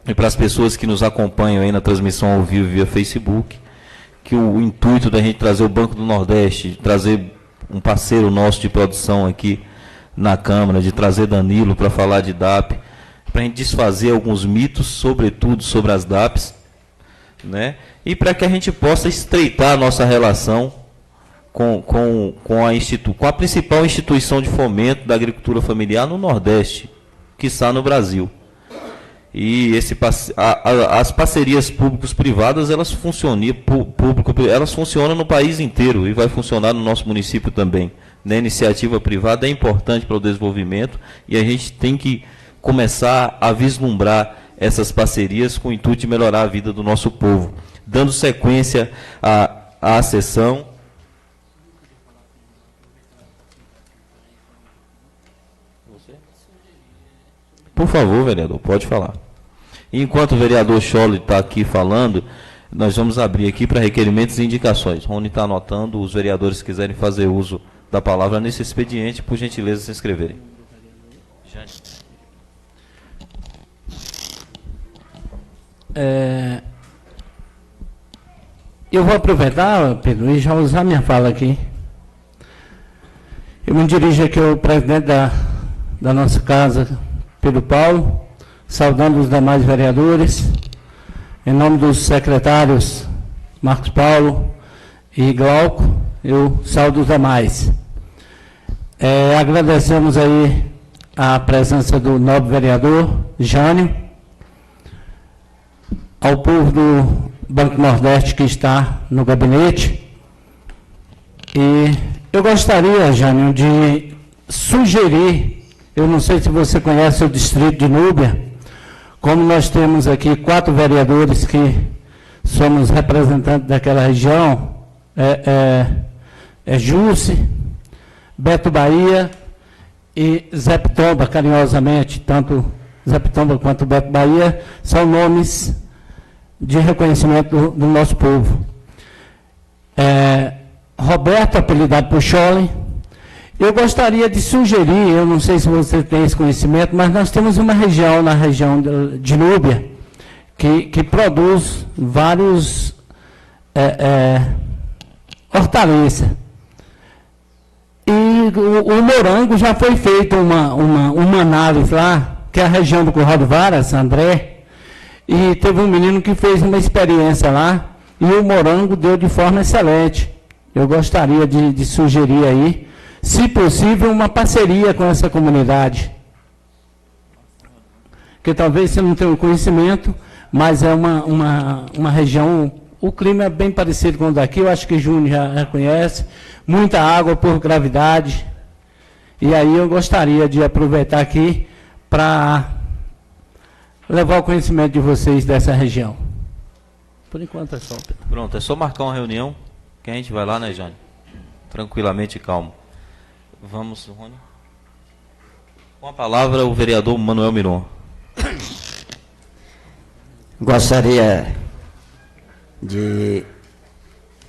e para as pessoas que nos acompanham aí na transmissão ao vivo via Facebook, que o intuito da gente trazer o Banco do Nordeste, de trazer um parceiro nosso de produção aqui na Câmara, de trazer Danilo para falar de DAP, para a gente desfazer alguns mitos, sobretudo sobre as DAPs, e para que a gente possa estreitar a nossa relação com a principal instituição de fomento da agricultura familiar no Nordeste, quiçá no Brasil. E as parcerias públicos-privadas, elas funcionam no país inteiro e vai funcionar no nosso município também. A iniciativa privada é importante para o desenvolvimento e a gente tem que começar a vislumbrar essas parcerias com o intuito de melhorar a vida do nosso povo. Dando sequência à sessão. Por favor, vereador, pode falar. Enquanto o vereador Scholle está aqui falando, nós vamos abrir aqui para requerimentos e indicações. Rony está anotando, os vereadores que quiserem fazer uso da palavra nesse expediente, por gentileza, se inscreverem. Eu vou aproveitar, Pedro, e já usar minha fala aqui. Eu me dirijo aqui ao presidente da nossa casa, Pedro Paulo, saudando os demais vereadores, em nome dos secretários Marcos Paulo e Glauco, eu saúdo os demais. Agradecemos aí a presença do nobre vereador Jânio, ao povo do Banco Nordeste que está no gabinete. E eu gostaria, Jânio, de sugerir, eu não sei se você conhece o distrito de Núbia, como nós temos aqui 4 vereadores que somos representantes daquela região, Jusce, Beto Bahia e Zé Pitomba, carinhosamente, tanto Zé Pitomba quanto Beto Bahia, são nomes de reconhecimento do nosso povo. Roberto, apelidado por Scholle. Eu gostaria de sugerir, eu não sei se você tem esse conhecimento, mas nós temos uma região, na região de Núbia, que produz vários hortaliças. E o morango já foi feita uma análise lá, que é a região do Curral do Varas, André, e teve um menino que fez uma experiência lá, e o morango deu de forma excelente. Eu gostaria de sugerir aí, se possível, uma parceria com essa comunidade. Que talvez você não tenha um conhecimento, mas é uma região, o clima é bem parecido com o daqui, eu acho que Júnior já conhece, muita água por gravidade, e aí eu gostaria de aproveitar aqui para levar o conhecimento de vocês dessa região. Por enquanto é só. Pronto, é só marcar uma reunião, que a gente vai lá, né, Jânio? Tranquilamente e calmo. Vamos, Rony. Com a palavra, o vereador Manuel Miron. Gostaria de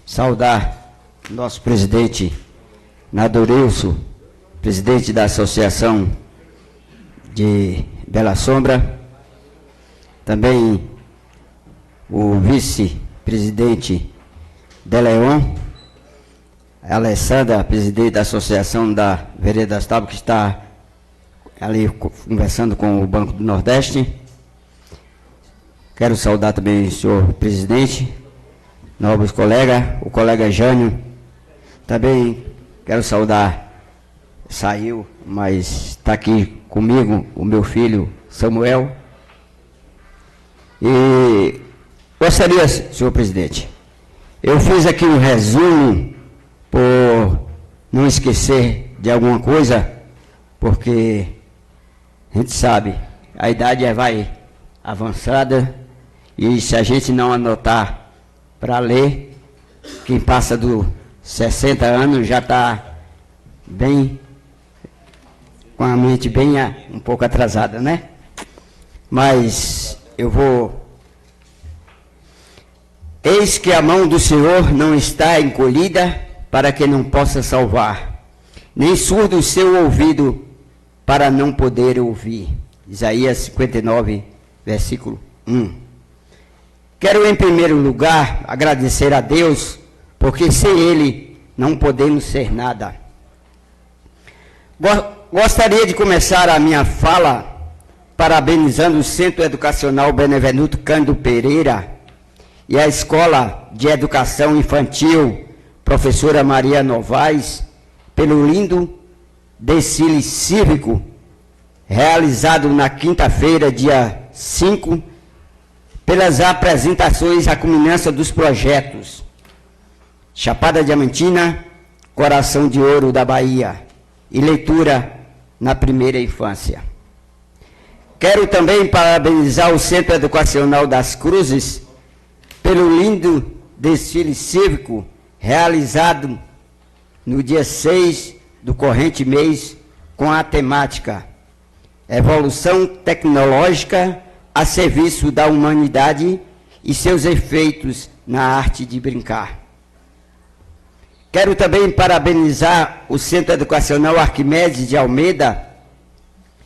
saudar nosso presidente Nadorilson, presidente da Associação de Bela Sombra, também o vice-presidente de Leon, a Alessandra, presidente da Associação da Vereda das Tábuas, que está ali conversando com o Banco do Nordeste. Quero saudar também o senhor presidente, nobres colegas, o colega Jânio. Também quero saudar, saiu, mas está aqui comigo, o meu filho Samuel. E gostaria, senhor presidente, eu fiz aqui um resumo por não esquecer de alguma coisa, porque a gente sabe, a idade vai avançada, e se a gente não anotar para ler, quem passa dos 60 anos já está bem, com a mente bem um pouco atrasada, né? Mas eu vou... Eis que a mão do Senhor não está encolhida para que não possa salvar, nem surdo o seu ouvido para não poder ouvir. Isaías 59, versículo 1. Quero, em primeiro lugar, agradecer a Deus, porque sem Ele não podemos ser nada. Gostaria de começar a minha fala parabenizando o Centro Educacional Benevenuto Cândido Pereira e a Escola de Educação Infantil Professora Maria Novaes pelo lindo desfile cívico realizado na quinta-feira, dia 5, pelas apresentações à culminância dos projetos Chapada Diamantina, Coração de Ouro da Bahia e Leitura na Primeira Infância. Quero também parabenizar o Centro Educacional das Cruzes pelo lindo desfile cívico realizado no dia 6 do corrente mês com a temática Evolução Tecnológica a serviço da humanidade e seus efeitos na arte de brincar. Quero também parabenizar o Centro Educacional Arquimedes de Almeida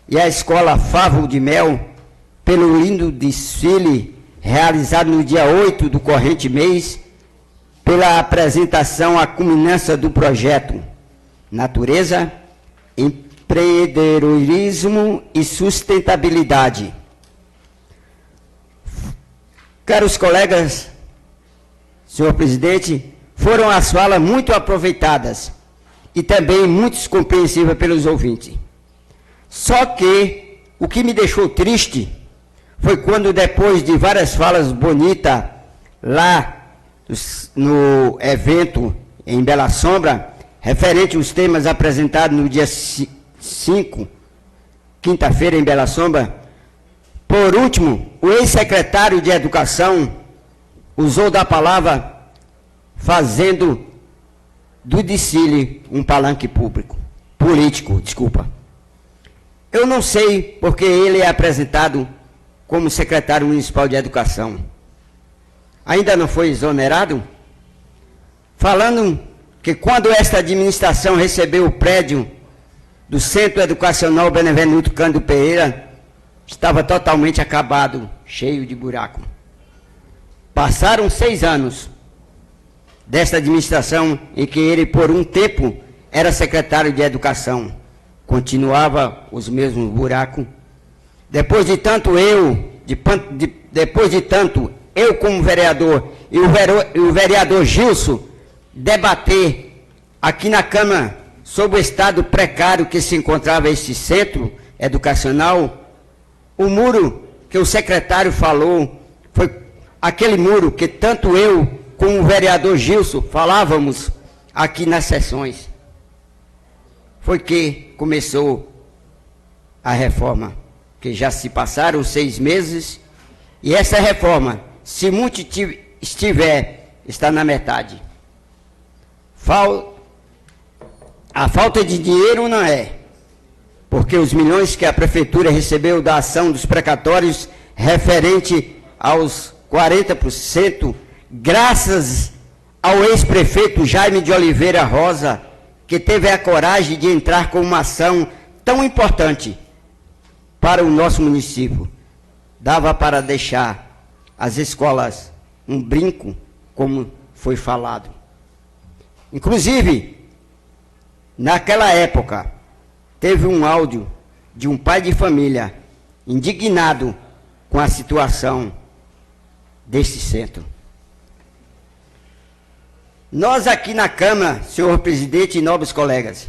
e a Escola Favo de Mel pelo lindo desfile realizado no dia 8 do corrente mês, pela apresentação à culminância do projeto Natureza, Empreendedorismo e Sustentabilidade. Caros colegas, senhor presidente, foram as falas muito aproveitadas e também muito compreensíveis pelos ouvintes. Só que o que me deixou triste foi quando, depois de várias falas bonitas lá no evento em Bela Sombra, referente aos temas apresentados no dia 5, quinta-feira, em Bela Sombra, por último, o ex-secretário de Educação usou da palavra fazendo do desfile um palanque político. Eu não sei porque ele é apresentado como secretário municipal de Educação. Ainda não foi exonerado? Falando que quando esta administração recebeu o prédio do Centro Educacional Benevenuto Cândido Pereira, estava totalmente acabado, cheio de buraco. Passaram 6 anos desta administração em que ele, por um tempo, era secretário de Educação. Continuava os mesmos buracos. Depois de tanto eu como vereador e o vereador Gilson debater aqui na Câmara sobre o estado precário que se encontrava este centro educacional, o muro que o secretário falou foi aquele muro que tanto eu como o vereador Gilson falávamos aqui nas sessões. Foi que começou a reforma, que já se passaram 6 meses, e essa reforma, se muito estiver, está na metade. A falta de dinheiro não é, porque os milhões que a prefeitura recebeu da ação dos precatórios referente aos 40%, graças ao ex-prefeito Jaime de Oliveira Rosa, que teve a coragem de entrar com uma ação tão importante para o nosso município. Dava para deixar as escolas um brinco, como foi falado. Inclusive, naquela época, teve um áudio de um pai de família indignado com a situação deste centro. Nós aqui na Câmara, senhor presidente e nobres colegas,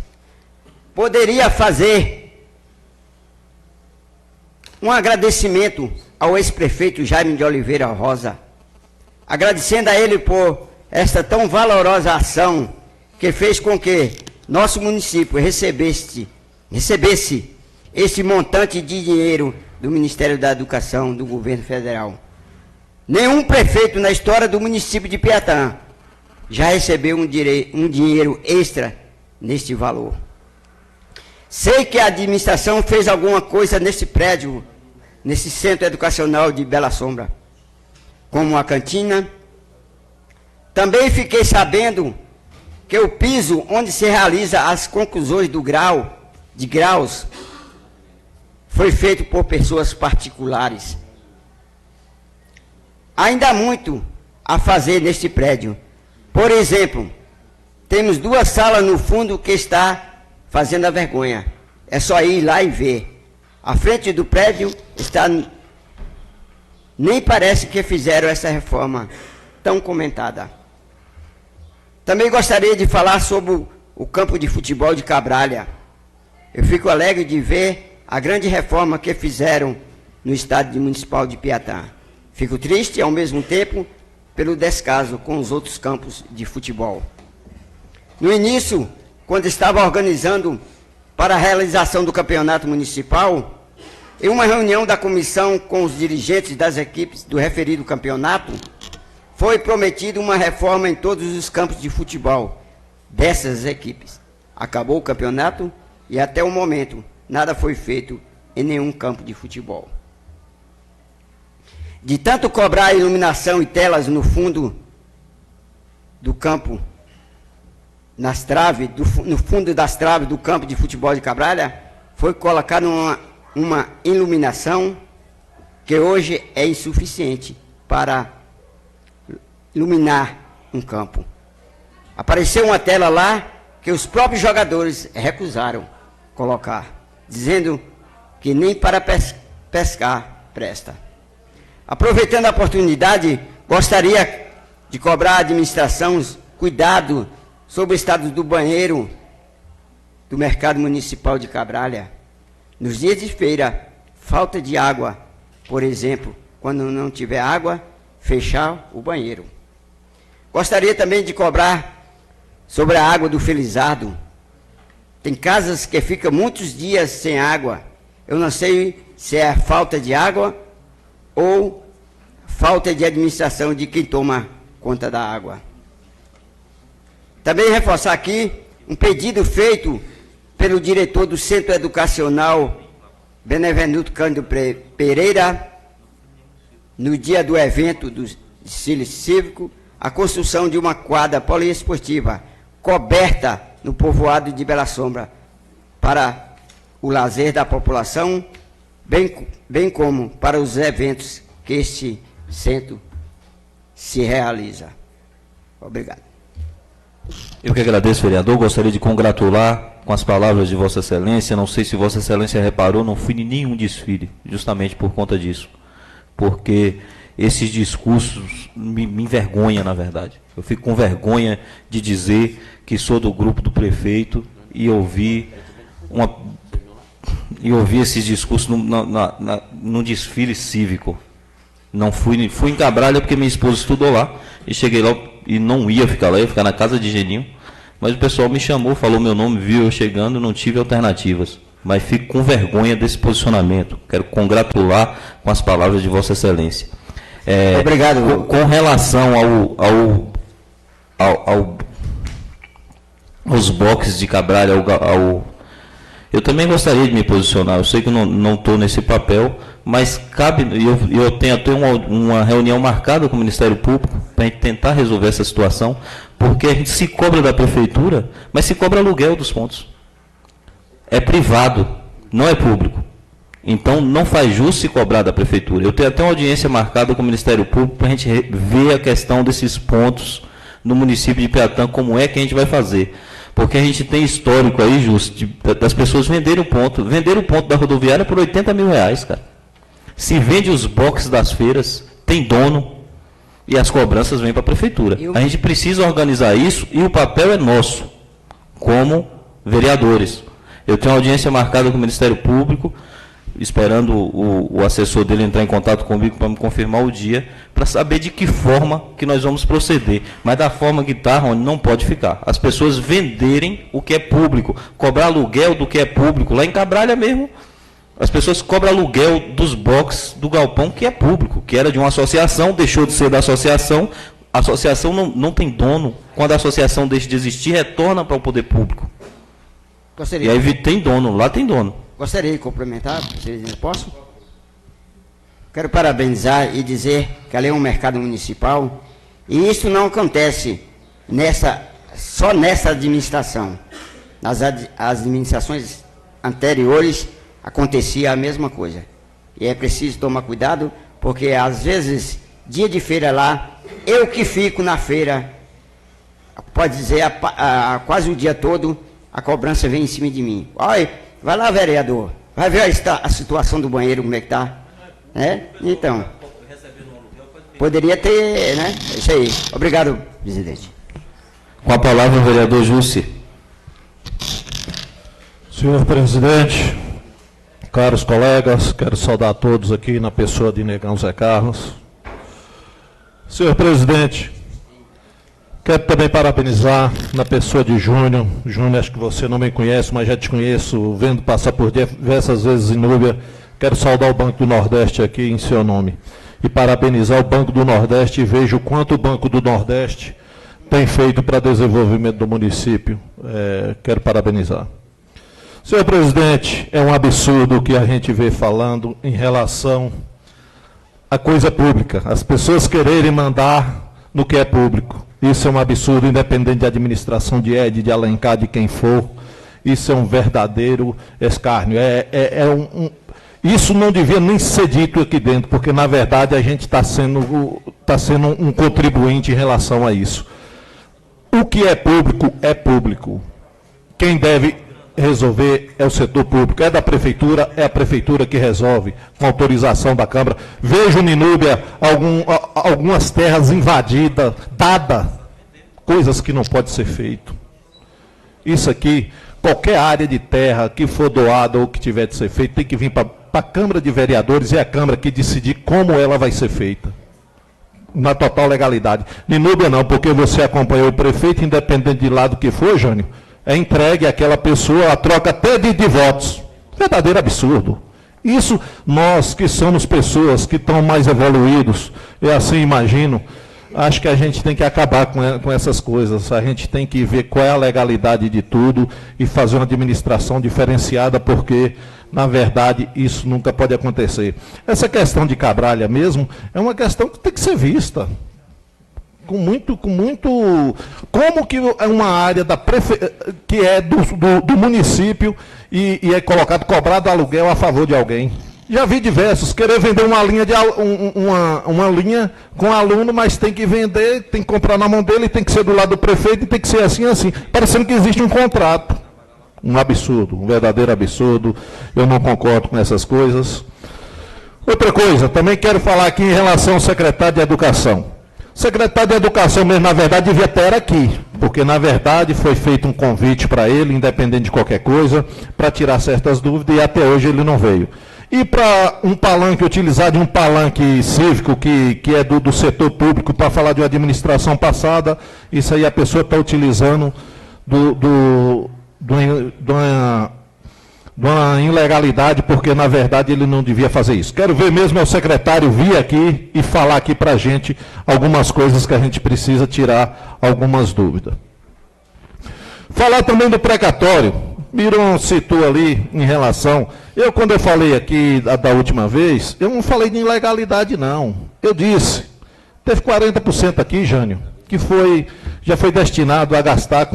poderia fazer um agradecimento ao ex-prefeito Jaime de Oliveira Rosa, agradecendo a ele por esta tão valorosa ação que fez com que nosso município recebesse esse montante de dinheiro do Ministério da Educação do governo federal. Nenhum prefeito na história do município de Piatã já recebeu um dinheiro extra neste valor. Sei que a administração fez alguma coisa nesse prédio, nesse centro educacional de Bela Sombra, como a cantina. Também fiquei sabendo que o piso onde se realiza as conclusões de graus foi feito por pessoas particulares. Ainda há muito a fazer neste prédio. Por exemplo, temos 2 salas no fundo que está fazendo a vergonha. É só ir lá e ver. A frente do prédio está... Nem parece que fizeram essa reforma tão comentada. Também gostaria de falar sobre o campo de futebol de Cabralha. Eu fico alegre de ver a grande reforma que fizeram no estádio municipal de Piatã. Fico triste, ao mesmo tempo, pelo descaso com os outros campos de futebol. No início, quando estava organizando para a realização do campeonato municipal, em uma reunião da comissão com os dirigentes das equipes do referido campeonato, foi prometida uma reforma em todos os campos de futebol dessas equipes. Acabou o campeonato e até o momento nada foi feito em nenhum campo de futebol. De tanto cobrar iluminação e telas no fundo do campo, no fundo das traves do campo de futebol de Cabralha, foi colocada uma iluminação que hoje é insuficiente para iluminar um campo. Apareceu uma tela lá que os próprios jogadores recusaram colocar, dizendo que nem para pescar presta. Aproveitando a oportunidade, gostaria de cobrar à administração cuidado sobre o estado do banheiro do mercado municipal de Cabralha. Nos dias de feira, falta de água, por exemplo, quando não tiver água, fechar o banheiro. Gostaria também de cobrar sobre a água do Felizardo. Tem casas que ficam muitos dias sem água. Eu não sei se é falta de água ou falta de administração de quem toma conta da água. Também reforçar aqui um pedido feito pelo diretor do Centro Educacional Benevenuto Cândido Pereira, no dia do evento do desfile cívico, a construção de uma quadra poliesportiva coberta no povoado de Bela Sombra para o lazer da população, bem como para os eventos que este centro se realiza. Obrigado. Eu que agradeço, vereador. Gostaria de congratular com as palavras de Vossa Excelência. Não sei se Vossa Excelência reparou, não fui em nenhum desfile, justamente por conta disso. Porque esses discursos me envergonham, na verdade. Eu fico com vergonha de dizer que sou do grupo do prefeito e ouvir esses discursos num desfile cívico. Não fui em Cabralha porque minha esposa estudou lá, e cheguei lá e não ia ficar lá, ia ficar na casa de Geninho, mas o pessoal me chamou, falou meu nome, viu eu chegando, não tive alternativas, mas fico com vergonha desse posicionamento. Quero congratular com as palavras de Vossa Excelência. Obrigado. Com relação aos boxes de Cabralha, eu também gostaria de me posicionar. Eu sei que não estou nesse papel, mas cabe, eu tenho até uma reunião marcada com o Ministério Público para a gente tentar resolver essa situação, porque a gente se cobra da prefeitura, mas se cobra aluguel dos pontos. É privado, não é público. Então, não faz justo se cobrar da prefeitura. Eu tenho até uma audiência marcada com o Ministério Público para a gente ver a questão desses pontos no município de Piatã, como é que a gente vai fazer. Porque a gente tem histórico aí, Justo, das pessoas venderem o ponto da rodoviária por R$80 mil, cara. Se vende os boxes das feiras, tem dono, e as cobranças vêm para a prefeitura. A gente precisa organizar isso, e o papel é nosso, como vereadores. Eu tenho uma audiência marcada com o Ministério Público, esperando o assessor dele entrar em contato comigo para me confirmar o dia, para saber de que forma que nós vamos proceder. Mas da forma que está, Rony, não pode ficar. As pessoas venderem o que é público, cobrar aluguel do que é público. Lá em Cabralha mesmo, as pessoas cobram aluguel dos boxes do galpão que é público, que era de uma associação, deixou de ser da associação. A associação não tem dono. Quando a associação deixa de existir, retorna para o poder público. E aí tem dono, lá tem dono. Gostaria de complementar, presidente, posso? Quero parabenizar e dizer que ali é um mercado municipal, e isso não acontece só nessa administração. Nas administrações anteriores acontecia a mesma coisa. E é preciso tomar cuidado, porque às vezes, dia de feira lá, eu que fico na feira, pode dizer, quase o dia todo, a cobrança vem em cima de mim. Olha, vai lá, vereador, vai ver a situação do banheiro, como é que está. Então, poderia ter, né? Isso aí. Obrigado, presidente. Com a palavra, o vereador Jussi. Senhor presidente, caros colegas, quero saudar a todos aqui na pessoa de Negão Zé Carlos. Senhor presidente, quero também parabenizar na pessoa de Júnior. Júnior, acho que você não me conhece, mas já te conheço, vendo passar por diversas vezes em Núbia. Quero saudar o Banco do Nordeste aqui em seu nome. E parabenizar o Banco do Nordeste, e vejo o quanto o Banco do Nordeste tem feito para desenvolvimento do município. Quero parabenizar. Senhor presidente, é um absurdo o que a gente vê falando em relação à coisa pública. As pessoas quererem mandar no que é público. Isso é um absurdo, independente de administração de Ed, de Alencar, de quem for. Isso é um verdadeiro escárnio. Isso não devia nem ser dito aqui dentro, porque, na verdade, a gente está sendo um contribuinte em relação a isso. O que é público é público. Quem deve resolver é o setor público, é da prefeitura, é a prefeitura que resolve, com autorização da Câmara. Vejo em Núbia algumas terras invadidas, dadas, coisas que não pode ser feito. Isso aqui, qualquer área de terra que for doada ou que tiver de ser feita, tem que vir para a Câmara de Vereadores, e é a Câmara que decidir como ela vai ser feita. Na total legalidade. Em Núbia não, porque você acompanhou o prefeito, independente de lado que for, Jânio, é entregue àquela pessoa a troca até de votos. Verdadeiro absurdo. Isso, nós que somos pessoas que estão mais evoluídos, eu assim imagino, acho que a gente tem que acabar com essas coisas. A gente tem que ver qual é a legalidade de tudo e fazer uma administração diferenciada, porque, na verdade, isso nunca pode acontecer. Essa questão de Cabralha mesmo é uma questão que tem que ser vista. Com muito, como que é uma área que é do município e é cobrado aluguel a favor de alguém. Já vi diversos, querer vender uma linha, uma linha com aluno, mas tem que vender, tem que comprar na mão dele, tem que ser do lado do prefeito e tem que ser assim, parecendo que existe um contrato. Um absurdo, um verdadeiro absurdo, eu não concordo com essas coisas. Outra coisa, também quero falar aqui em relação ao secretário de Educação. O secretário de Educação mesmo, na verdade, devia estar aqui, porque na verdade foi feito um convite para ele, independente de qualquer coisa, para tirar certas dúvidas, e até hoje ele não veio. E para um palanque, utilizar de um palanque cívico que é do setor público para falar de uma administração passada, isso aí a pessoa está utilizando de uma ilegalidade, porque na verdade ele não devia fazer isso. Quero ver mesmo o secretário vir aqui e falar aqui para a gente algumas coisas que a gente precisa tirar algumas dúvidas. Falar também do precatório. Miron citou ali em relação... quando eu falei aqui da última vez, eu não falei de ilegalidade, não. Eu disse, teve 40% aqui, Jânio, que já foi destinado a gastar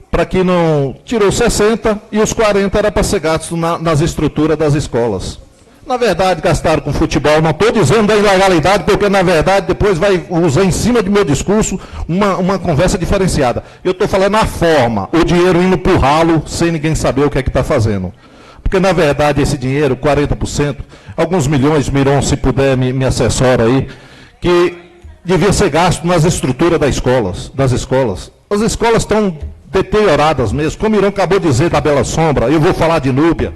para que não... Tirou 60 e os 40 era para ser gastos nas estruturas das escolas. Na verdade, gastaram com futebol. Não estou dizendo da ilegalidade, porque, na verdade, depois vai usar em cima do meu discurso uma conversa diferenciada. Eu estou falando a forma, o dinheiro indo para o ralo, sem ninguém saber o que é que está fazendo. Porque, na verdade, esse dinheiro, 40%, alguns milhões, Miron, se puder, me assessora aí, que devia ser gasto nas estruturas das escolas. As escolas estão deterioradas mesmo. Como o Miron acabou de dizer da Bela Sombra, eu vou falar de Núbia.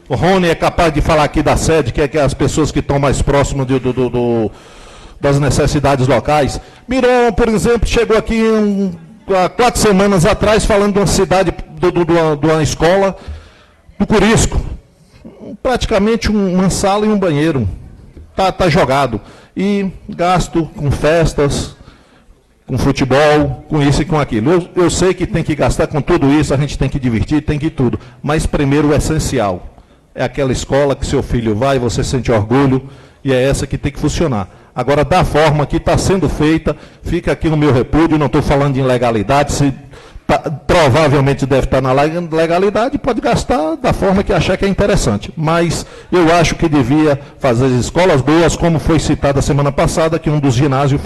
O Rony é capaz de falar aqui da sede, que é as pessoas que estão mais próximas das necessidades locais. Miron, por exemplo, chegou aqui há 4 semanas atrás falando de uma cidade, de uma escola do Curisco. Praticamente uma sala e um banheiro. Tá jogado. E gasto com festas, com futebol, com isso e com aquilo. Eu sei que tem que gastar com tudo isso, a gente tem que divertir, tem que tudo. Mas primeiro o essencial. É aquela escola que seu filho vai, você sente orgulho, e é essa que tem que funcionar. Agora, da forma que está sendo feita, fica aqui no meu repúdio, não estou falando de ilegalidade, provavelmente deve estar na legalidade, pode gastar da forma que achar que é interessante. Mas eu acho que devia fazer as escolas boas, como foi citado a semana passada, que um dos ginásios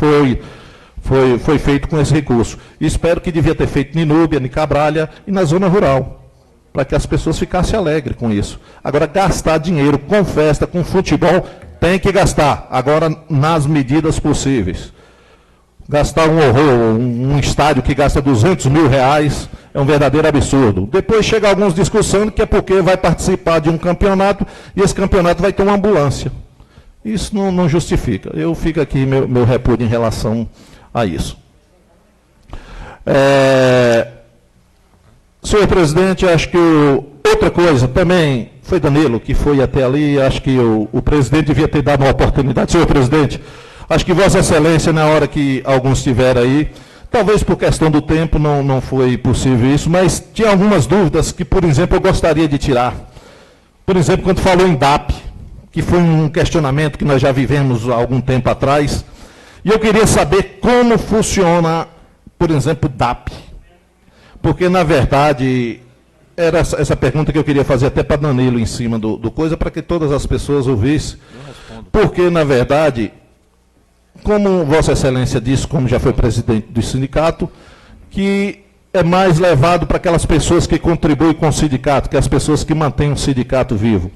foi feito com esse recurso. E espero que devia ter feito em Núbia, em Cabralha e na zona rural, para que as pessoas ficassem alegres com isso. Agora, gastar dinheiro com festa, com futebol, tem que gastar. Agora, nas medidas possíveis. Gastar um horror, um estádio que gasta R$200 mil, é um verdadeiro absurdo. Depois chega alguns discussando que é porque vai participar de um campeonato e esse campeonato vai ter uma ambulância. Isso não justifica. Eu fico aqui meu repúdio em relação a isso. Senhor presidente, acho que outra coisa também, foi Danilo que foi até ali, acho que o presidente devia ter dado uma oportunidade. Senhor presidente, acho que Vossa Excelência, na hora que alguns estiveram aí, talvez por questão do tempo não foi possível isso, mas tinha algumas dúvidas que, por exemplo, eu gostaria de tirar. Por exemplo, quando falou em DAP, que foi um questionamento que nós já vivemos há algum tempo atrás, e eu queria saber como funciona, por exemplo, DAP. Porque, na verdade, era essa pergunta que eu queria fazer até para Danilo em cima do coisa, para que todas as pessoas ouvissem. Porque, na verdade, como Vossa Excelência disse, como já foi presidente do sindicato, que é mais levado para aquelas pessoas que contribuem com o sindicato, que é as pessoas que mantêm o sindicato vivo.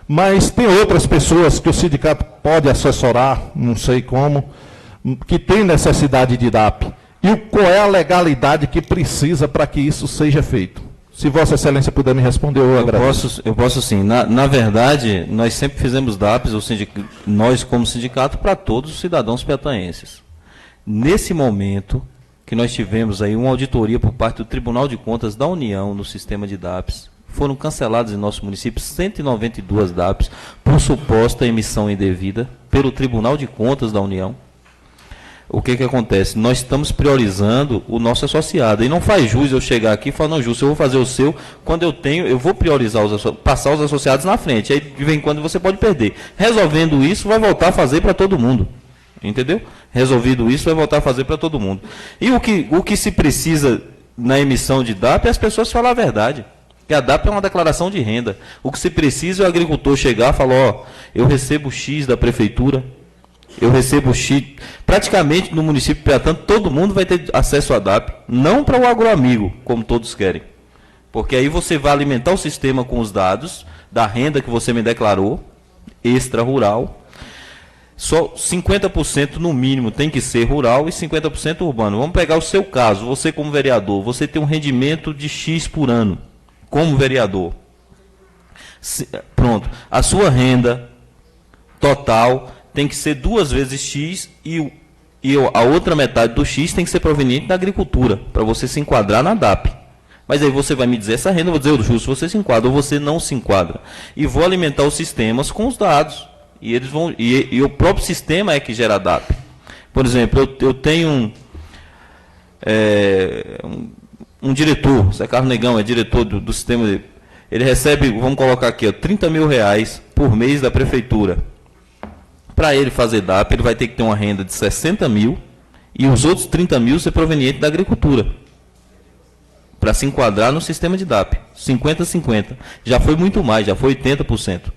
Mas tem outras pessoas que o sindicato pode assessorar, não sei como, que tem necessidade de DAP. E qual é a legalidade que precisa para que isso seja feito? Se Vossa Excelência puder me responder, eu agradeço. Eu posso sim. Na verdade, nós sempre fizemos DAPs, nós como sindicato, para todos os cidadãos piataenses. Nesse momento que nós tivemos aí uma auditoria por parte do Tribunal de Contas da União no sistema de DAPs, foram canceladas em nosso município 192 DAPs por suposta emissão indevida pelo Tribunal de Contas da União. O que acontece? Nós estamos priorizando o nosso associado. E não faz jus eu chegar aqui e falar, não, Júlio, eu vou fazer o seu, quando eu vou priorizar passar os associados na frente. Aí, de vez em quando, você pode perder. Resolvendo isso, vai voltar a fazer para todo mundo. Entendeu? Resolvido isso, vai voltar a fazer para todo mundo. E o que se precisa na emissão de DAP é as pessoas falar a verdade. Porque a DAP é uma declaração de renda. O que se precisa é o agricultor chegar e falar, ó, eu recebo X da prefeitura, eu recebo X. Praticamente no município de Piatã, todo mundo vai ter acesso à DAP. Não para o agroamigo, como todos querem. Porque aí você vai alimentar o sistema com os dados da renda que você me declarou, extra-rural. Só 50% no mínimo tem que ser rural e 50% urbano. Vamos pegar o seu caso, você como vereador, você tem um rendimento de X por ano, como vereador. Pronto, a sua renda total tem que ser 2 vezes X e a outra metade do X tem que ser proveniente da agricultura, para você se enquadrar na DAP. Mas aí você vai me dizer essa renda, eu vou dizer, justo, você se enquadra ou você não se enquadra. E vou alimentar os sistemas com os dados. E eles vão e o próprio sistema é que gera DAP. Por exemplo, eu tenho um diretor, Zé Carlos Negão é diretor do sistema, ele recebe, vamos colocar aqui, 30 mil reais por mês da prefeitura. Para ele fazer DAP, ele vai ter que ter uma renda de 60 mil e os outros 30 mil ser proveniente da agricultura. Para se enquadrar no sistema de DAP. 50-50. Já foi muito mais, já foi 80%.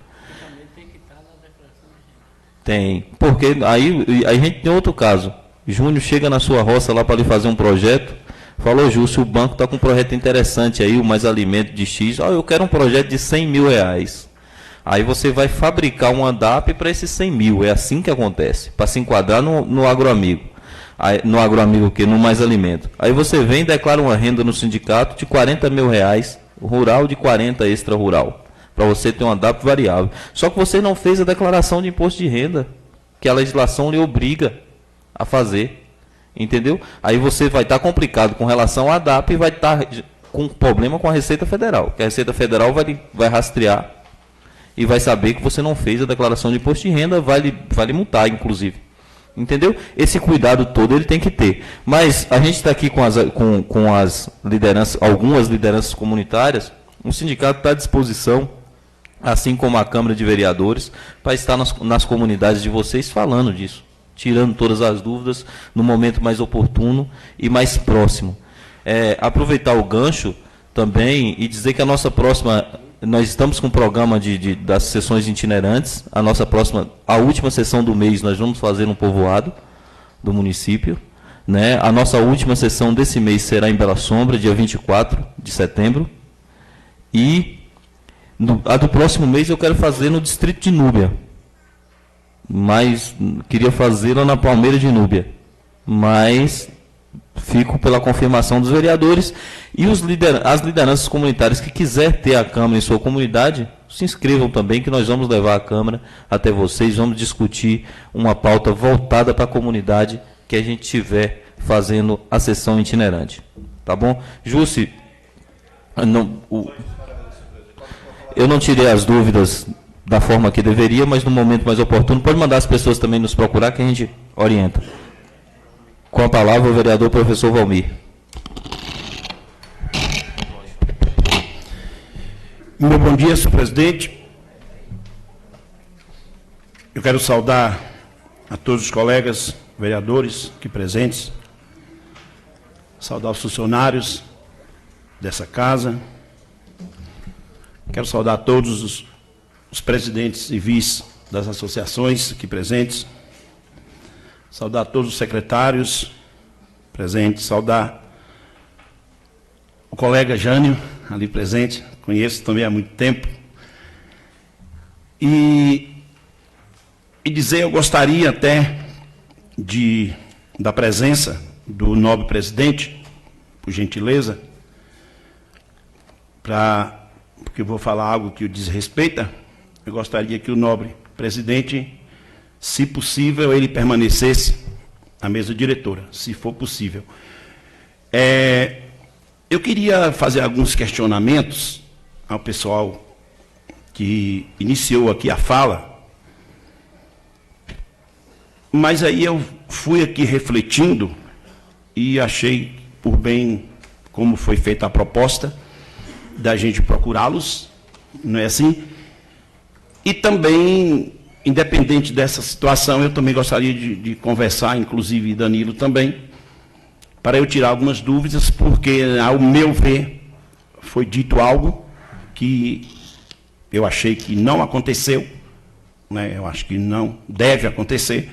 Tem. Porque aí a gente tem outro caso. Júnior chega na sua roça lá para lhe fazer um projeto. Falou, Júlio, o banco está com um projeto interessante aí, o Mais Alimento de X. Eu quero um projeto de 100 mil reais. Aí você vai fabricar uma DAP para esses 100 mil. É assim que acontece. Para se enquadrar no agroamigo. Aí, no agroamigo o quê? No Mais Alimento. Aí você vem e declara uma renda no sindicato de 40 mil reais, rural de 40 extra rural. Para você ter uma DAP variável. Só que você não fez a declaração de imposto de renda, que a legislação lhe obriga a fazer. Entendeu? Aí você vai estar complicado com relação à DAP e vai estar com problema com a Receita Federal. Que a Receita Federal vai rastrear e vai saber que você não fez a declaração de imposto de renda, vai lhe multar, inclusive. Entendeu? Esse cuidado todo ele tem que ter. Mas a gente está aqui com as lideranças, algumas lideranças comunitárias, o sindicato está à disposição, assim como a Câmara de Vereadores, para estar nas comunidades de vocês falando disso, tirando todas as dúvidas no momento mais oportuno e mais próximo. Aproveitar o gancho também e dizer que a nossa próxima, nós estamos com um programa das sessões itinerantes, a última sessão do mês nós vamos fazer no povoado do município, né? A nossa última sessão desse mês será em Bela Sombra, dia 24 de setembro, e a do próximo mês eu quero fazer no distrito de Núbia, mas queria fazê-la na Palmeira de Núbia, mas fico pela confirmação dos vereadores e as lideranças comunitárias que quiser ter a Câmara em sua comunidade, se inscrevam também, que nós vamos levar a Câmara até vocês, vamos discutir uma pauta voltada para a comunidade que a gente estiver fazendo a sessão itinerante. Tá bom? Jússi, eu não tirei as dúvidas da forma que deveria, mas no momento mais oportuno, pode mandar as pessoas também nos procurar que a gente orienta. Com a palavra o vereador professor Valmir. Meu bom dia, senhor presidente. Eu quero saudar a todos os colegas vereadores aqui presentes, saudar os funcionários dessa casa. Quero saudar todos os presidentes e vice das associações aqui presentes, saudar todos os secretários presentes, saudar o colega Jânio, ali presente, conheço também há muito tempo, e dizer, eu gostaria até da presença do nobre presidente, por gentileza, porque eu vou falar algo que o desrespeita, eu gostaria que o nobre presidente, se possível, ele permanecesse na mesa diretora, se for possível. Eu queria fazer alguns questionamentos ao pessoal que iniciou aqui a fala, mas aí eu fui aqui refletindo e achei por bem, como foi feita a proposta, da gente procurá-los, não é assim? E também, independente dessa situação, eu também gostaria de conversar, inclusive Danilo também, para eu tirar algumas dúvidas, porque, ao meu ver, foi dito algo que eu achei que não aconteceu, né? Eu acho que não deve acontecer.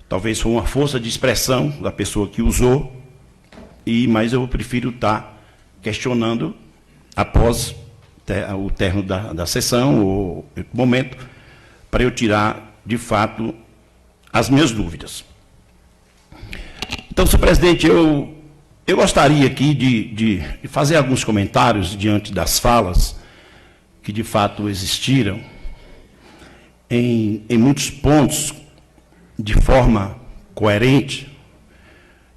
Talvez foi uma força de expressão da pessoa que usou, mas eu prefiro estar questionando após o término da sessão, ou momento, para eu tirar de fato, as minhas dúvidas. Então, senhor presidente, eu gostaria aqui de fazer alguns comentários diante das falas que, de fato, existiram em muitos pontos de forma coerente.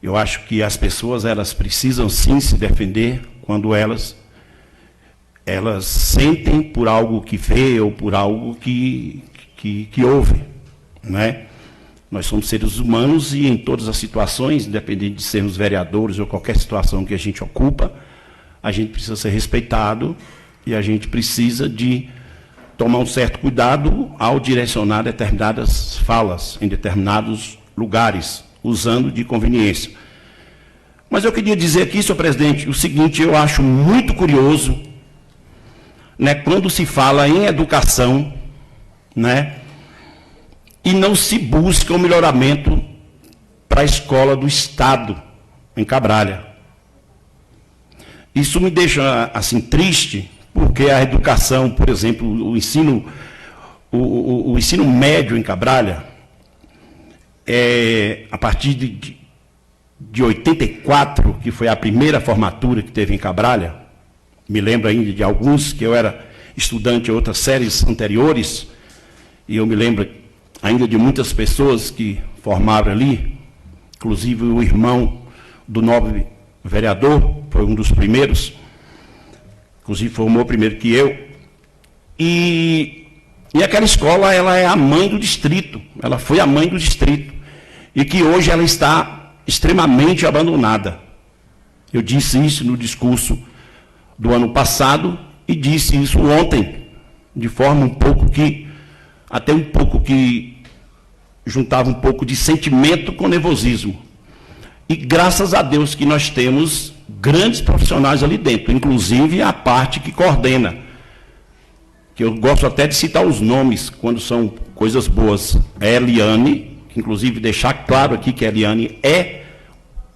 Eu acho que as pessoas, elas precisam sim se defender quando elas sentem por algo que vê ou por algo que ouve, não é? Nós somos seres humanos e em todas as situações, independente de sermos vereadores ou qualquer situação que a gente ocupa, a gente precisa ser respeitado e a gente precisa de tomar um certo cuidado ao direcionar determinadas falas em determinados lugares, usando de conveniência. Mas eu queria dizer aqui, senhor presidente, o seguinte: eu acho muito curioso, né, quando se fala em educação, né, e não se busca o melhoramento para a escola do Estado, em Cabralha. Isso me deixa, assim, triste, porque a educação, por exemplo, o ensino médio em Cabralha, a partir de 84, que foi a primeira formatura que teve em Cabralha, me lembro ainda de alguns, que eu era estudante em outras séries anteriores, e eu me lembro ainda de muitas pessoas que formaram ali, inclusive o irmão do nobre vereador, foi um dos primeiros, inclusive formou primeiro que eu, e aquela escola, ela é a mãe do distrito, ela foi a mãe do distrito, e que hoje ela está extremamente abandonada. Eu disse isso no discurso do ano passado, e disse isso ontem, de forma até um pouco que juntava um pouco de sentimento com nervosismo. E graças a Deus que nós temos grandes profissionais ali dentro, inclusive a parte que coordena, que eu gosto até de citar os nomes quando são coisas boas. A Eliane, que inclusive deixar claro aqui que a Eliane é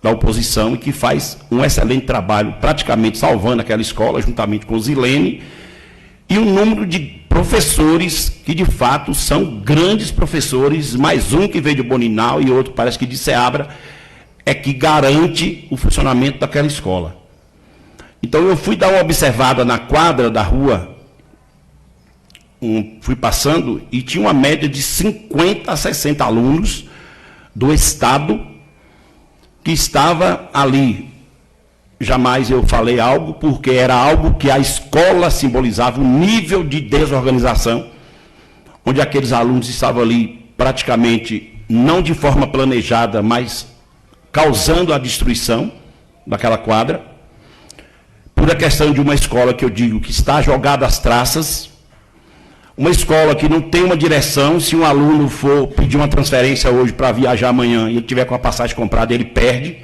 da oposição e que faz um excelente trabalho, praticamente salvando aquela escola, juntamente com Zilene, e um número de professores que, de fato, são grandes professores, mais um que veio de Boninal e outro, parece que de Ceabra, é que garante o funcionamento daquela escola. Então, eu fui dar uma observada na quadra da rua, fui passando, e tinha uma média de 50 a 60 alunos do Estado que estava ali. Jamais eu falei algo, porque era algo que a escola simbolizava, um nível de desorganização, onde aqueles alunos estavam ali praticamente, não de forma planejada, mas causando a destruição daquela quadra, por a questão de uma escola que eu digo que está jogada às traças, uma escola que não tem uma direção. Se um aluno for pedir uma transferência hoje para viajar amanhã e ele tiver com a passagem comprada, ele perde,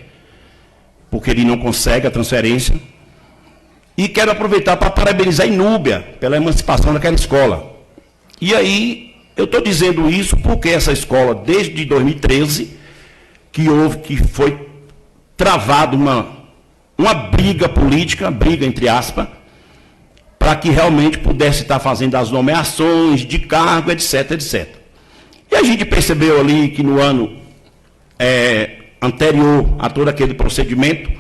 porque ele não consegue a transferência. E quero aproveitar para parabenizar a Inúbia pela emancipação daquela escola. E aí, eu estou dizendo isso porque essa escola, desde 2013, que foi travada uma briga política, briga entre aspas, para que realmente pudesse estar fazendo as nomeações de cargo, etc, etc. E a gente percebeu ali que no ano anterior a todo aquele procedimento,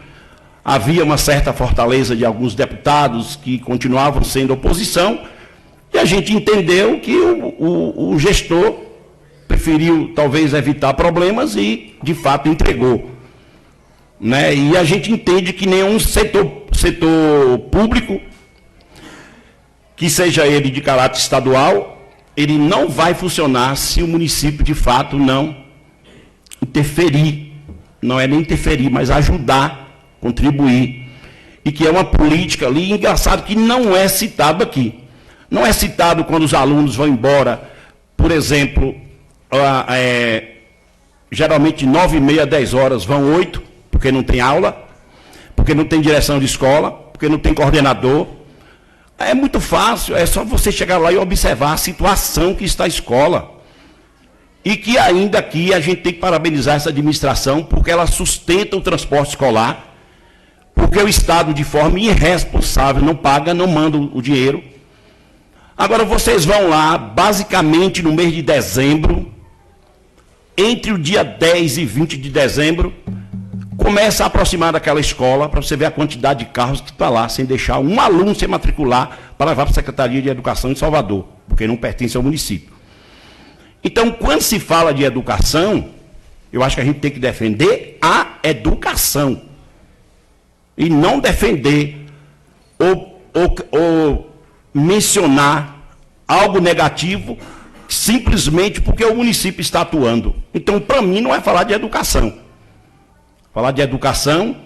havia uma certa fortaleza de alguns deputados que continuavam sendo oposição, e a gente entendeu que o gestor preferiu talvez evitar problemas e, de fato, entregou. Né? E a gente entende que nenhum setor público, que seja ele de caráter estadual, ele não vai funcionar se o município, de fato, não interferir. Não é nem interferir, mas ajudar, contribuir. E que é uma política ali, engraçado, que não é citado aqui. Não é citado quando os alunos vão embora, por exemplo, geralmente 9h30, 10 horas, vão 8, porque não tem aula, porque não tem direção de escola, porque não tem coordenador. É muito fácil, é só você chegar lá e observar a situação que está a escola. E que ainda aqui a gente tem que parabenizar essa administração, porque ela sustenta o transporte escolar, porque o Estado, de forma irresponsável, não paga, não manda o dinheiro. Agora vocês vão lá, basicamente no mês de dezembro, entre o dia 10 e 20 de dezembro, começa a aproximar daquela escola, para você ver a quantidade de carros que está lá, sem deixar um aluno se matricular para levar para a Secretaria de Educação de Salvador, porque não pertence ao município. Então, quando se fala de educação, eu acho que a gente tem que defender a educação, e não defender ou mencionar algo negativo simplesmente porque o município está atuando. Então, para mim, não é falar de educação. Falar de educação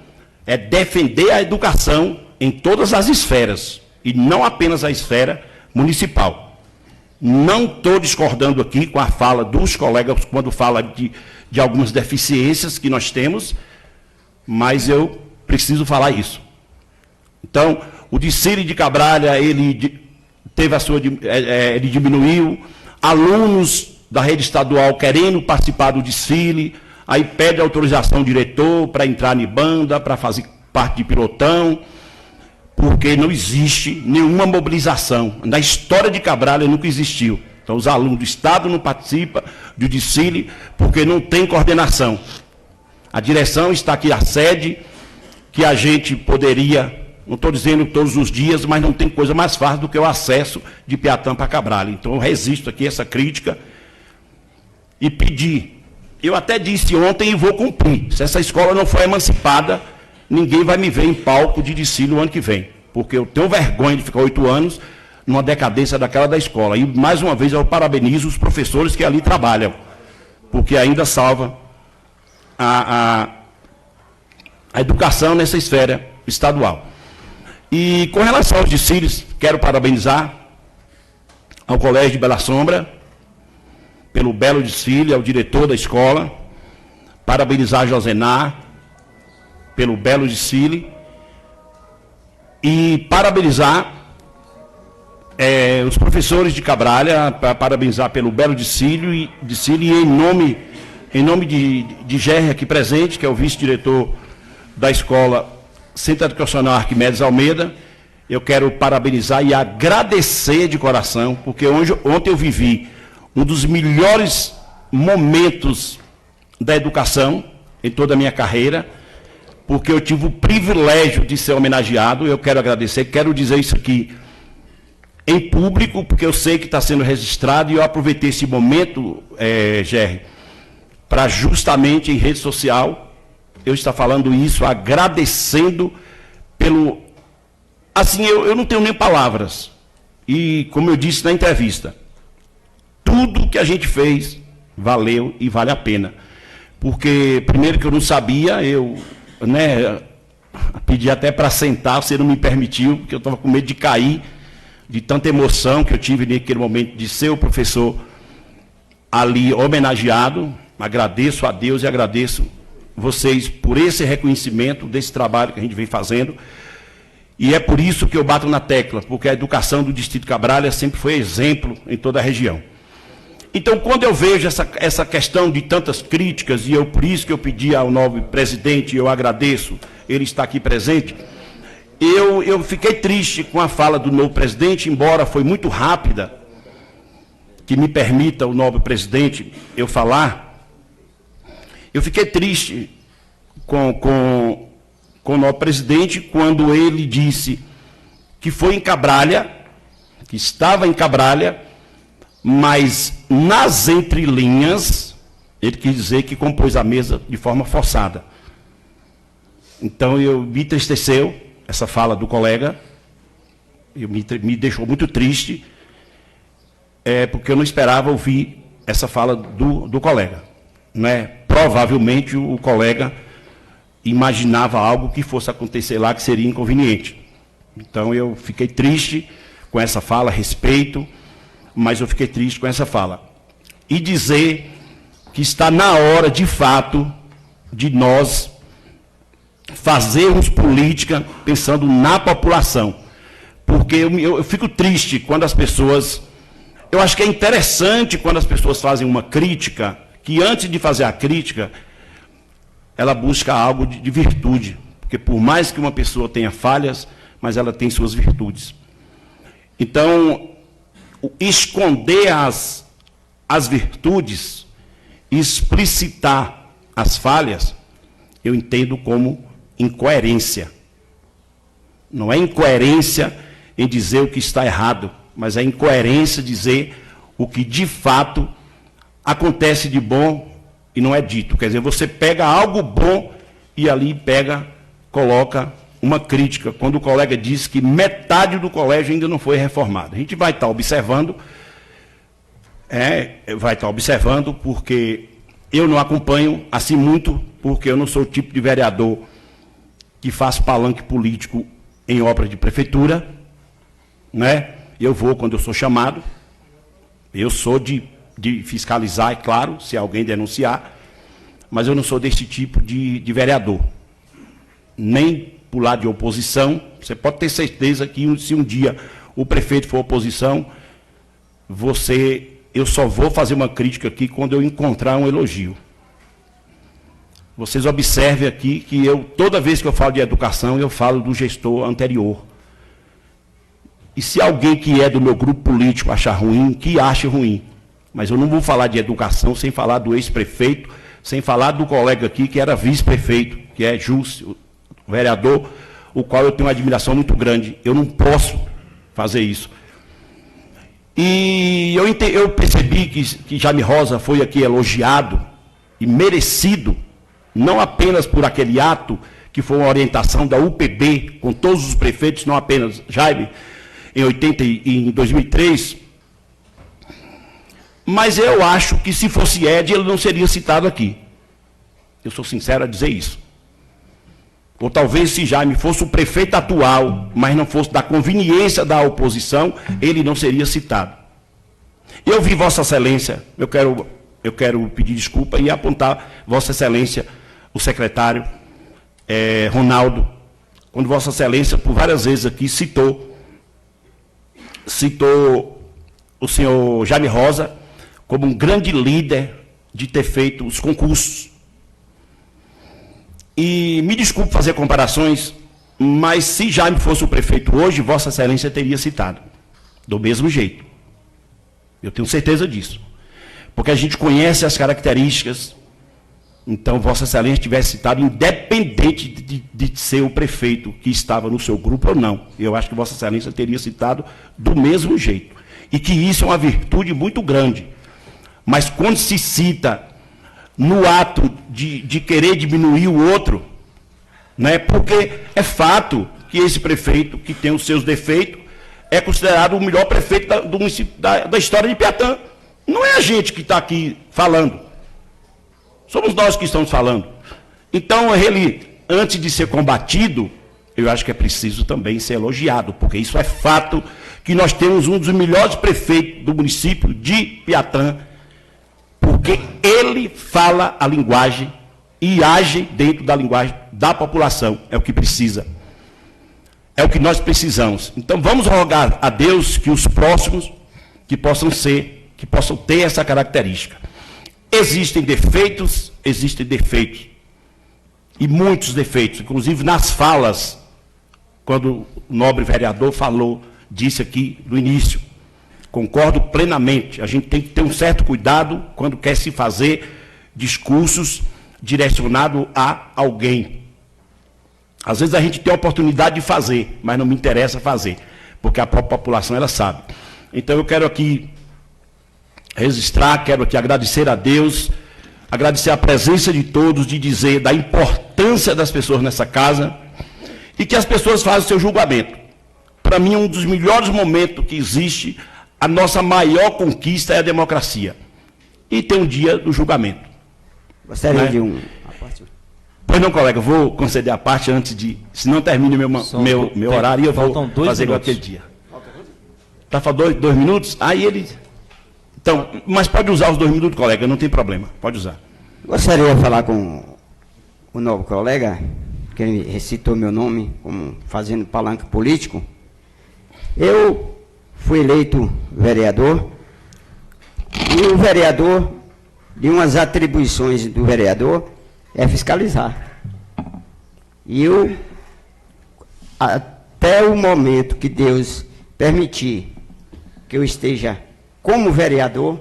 é defender a educação em todas as esferas, e não apenas a esfera municipal. Não estou discordando aqui com a fala dos colegas quando fala de algumas deficiências que nós temos, mas eu preciso falar isso. Então, o desfile de Cabralha, ele teve a sua, ele diminuiu. Alunos da rede estadual querendo participar do desfile, aí pede autorização ao diretor para entrar em banda, para fazer parte de pilotão, porque não existe nenhuma mobilização. Na história de Cabralha nunca existiu. Então os alunos do Estado não participam do desfile porque não tem coordenação. A direção está aqui, a sede, que a gente poderia... Não estou dizendo todos os dias, mas não tem coisa mais fácil do que o acesso de Piatã para Cabralha. Então eu resisto aqui a essa crítica e pedir. Eu até disse ontem e vou cumprir. Se essa escola não for emancipada, ninguém vai me ver em palco de desfile o ano que vem. Porque eu tenho vergonha de ficar 8 anos numa decadência daquela da escola. E mais uma vez eu parabenizo os professores que ali trabalham, porque ainda salva a educação nessa esfera estadual. E com relação aos desfiles, quero parabenizar ao Colégio de Bela Sombra pelo belo desfile, ao diretor da escola, parabenizar a Josenar pelo belo desfile e parabenizar os professores de Cabralha, parabenizar pelo belo desfile e em nome de Gerry aqui presente, que é o vice-diretor da escola Centro Educacional Arquimedes Almeida, eu quero parabenizar e agradecer de coração, porque ontem eu vivi um dos melhores momentos da educação em toda a minha carreira, porque eu tive o privilégio de ser homenageado. Eu quero agradecer, quero dizer isso aqui em público, porque eu sei que está sendo registrado, e eu aproveitei esse momento, Gerry, para justamente em rede social eu estar falando isso, agradecendo pelo... Assim, eu não tenho nem palavras. E, como eu disse na entrevista, tudo que a gente fez valeu e vale a pena. Porque, primeiro que eu não sabia, eu pedi até para sentar, você não me permitiu, porque eu estava com medo de cair, de tanta emoção que eu tive naquele momento de ser o professor ali homenageado. Agradeço a Deus e agradeço vocês por esse reconhecimento desse trabalho que a gente vem fazendo, e é por isso que eu bato na tecla, porque a educação do Distrito Cabralha sempre foi exemplo em toda a região. Então, quando eu vejo essa questão de tantas críticas, e por isso que eu pedi ao novo presidente, eu agradeço, ele está aqui presente, eu fiquei triste com a fala do novo presidente, embora foi muito rápida, que me permita o novo presidente eu falar. Eu fiquei triste com o nosso presidente quando ele disse que foi em Cabralha, que estava em Cabralha, mas nas entrelinhas ele quis dizer que compôs a mesa de forma forçada. Então me entristeceu essa fala do colega, me deixou muito triste, porque eu não esperava ouvir essa fala do colega. Provavelmente o colega imaginava algo que fosse acontecer lá que seria inconveniente. Então eu fiquei triste com essa fala, respeito, mas eu fiquei triste com essa fala. E dizer que está na hora, de fato, de nós fazermos política pensando na população. Porque eu fico triste quando as pessoas... Eu acho que é interessante quando as pessoas fazem uma crítica, que antes de fazer a crítica, ela busca algo de virtude. Porque por mais que uma pessoa tenha falhas, mas ela tem suas virtudes. Então, esconder as virtudes, explicitar as falhas, eu entendo como incoerência. Não é incoerência em dizer o que está errado, mas é incoerência dizer o que de fato acontece de bom e não é dito. Quer dizer, você pega algo bom e ali coloca uma crítica, quando o colega diz que metade do colégio ainda não foi reformado. A gente vai estar observando, porque eu não acompanho assim muito, porque eu não sou o tipo de vereador que faz palanque político em obra de prefeitura, né? Eu vou quando eu sou chamado, eu sou de fiscalizar, é claro, se alguém denunciar, mas eu não sou desse tipo de vereador, nem por lado de oposição. Você pode ter certeza que se um dia o prefeito for oposição, eu só vou fazer uma crítica aqui quando eu encontrar um elogio. Vocês observem aqui que toda vez que eu falo de educação, eu falo do gestor anterior. E se alguém que é do meu grupo político achar ruim, que ache ruim. Mas eu não vou falar de educação sem falar do ex-prefeito, sem falar do colega aqui que era vice-prefeito, que é Júcio, vereador, o qual eu tenho uma admiração muito grande. Eu não posso fazer isso. E eu percebi que Jaime Rosa foi aqui elogiado e merecido, não apenas por aquele ato que foi uma orientação da UPB, com todos os prefeitos, não apenas Jaime, em 2003, mas eu acho que se fosse Ed, ele não seria citado aqui. Eu sou sincero a dizer isso. Ou talvez se Jaime fosse o prefeito atual, mas não fosse da conveniência da oposição, ele não seria citado. Eu vi Vossa Excelência, eu quero pedir desculpa e apontar Vossa Excelência, o secretário Ronaldo, quando Vossa Excelência, por várias vezes aqui, citou o senhor Jaime Rosa como um grande líder de ter feito os concursos. E me desculpe fazer comparações, mas se Jaime fosse o prefeito hoje, Vossa Excelência teria citado. Do mesmo jeito. Eu tenho certeza disso. Porque a gente conhece as características. Então, Vossa Excelência tivesse citado, independente de ser o prefeito que estava no seu grupo ou não. Eu acho que Vossa Excelência teria citado do mesmo jeito. E que isso é uma virtude muito grande. Mas quando se cita no ato de querer diminuir o outro, né, porque é fato que esse prefeito, que tem os seus defeitos, é considerado o melhor prefeito do município, da história de Piatã. Não é a gente que está aqui falando. Somos nós que estamos falando. Então, ele, antes de ser combatido, eu acho que é preciso também ser elogiado, porque isso é fato que nós temos um dos melhores prefeitos do município de Piatã, porque ele fala a linguagem e age dentro da linguagem da população. É o que precisa. É o que nós precisamos. Então, vamos rogar a Deus que os próximos que possam ter essa característica. Existem defeitos, e muitos defeitos, inclusive nas falas, quando o nobre vereador disse aqui no início. Concordo plenamente, a gente tem que ter um certo cuidado quando quer se fazer discursos direcionados a alguém. Às vezes a gente tem a oportunidade de fazer, mas não me interessa fazer, porque a própria população ela sabe. Então eu quero aqui registrar, quero aqui agradecer a Deus, agradecer a presença de todos, de dizer da importância das pessoas nessa casa e que as pessoas fazem o seu julgamento. Para mim, um dos melhores momentos que existe, a nossa maior conquista é a democracia. E tem um dia do julgamento. Gostaria de Pois não, colega, vou conceder a parte antes de... Se não termine meu horário, eu vou fazer igual aquele dia. Está falando 2 minutos? Aí ele... Então, mas pode usar os 2 minutos, colega, não tem problema. Pode usar. Gostaria de falar com o novo colega, que ele recitou meu nome, como fazendo palanque político. Eu fui eleito vereador, e o vereador, de umas atribuições do vereador, é fiscalizar. E eu, até o momento que Deus permitir que eu esteja como vereador,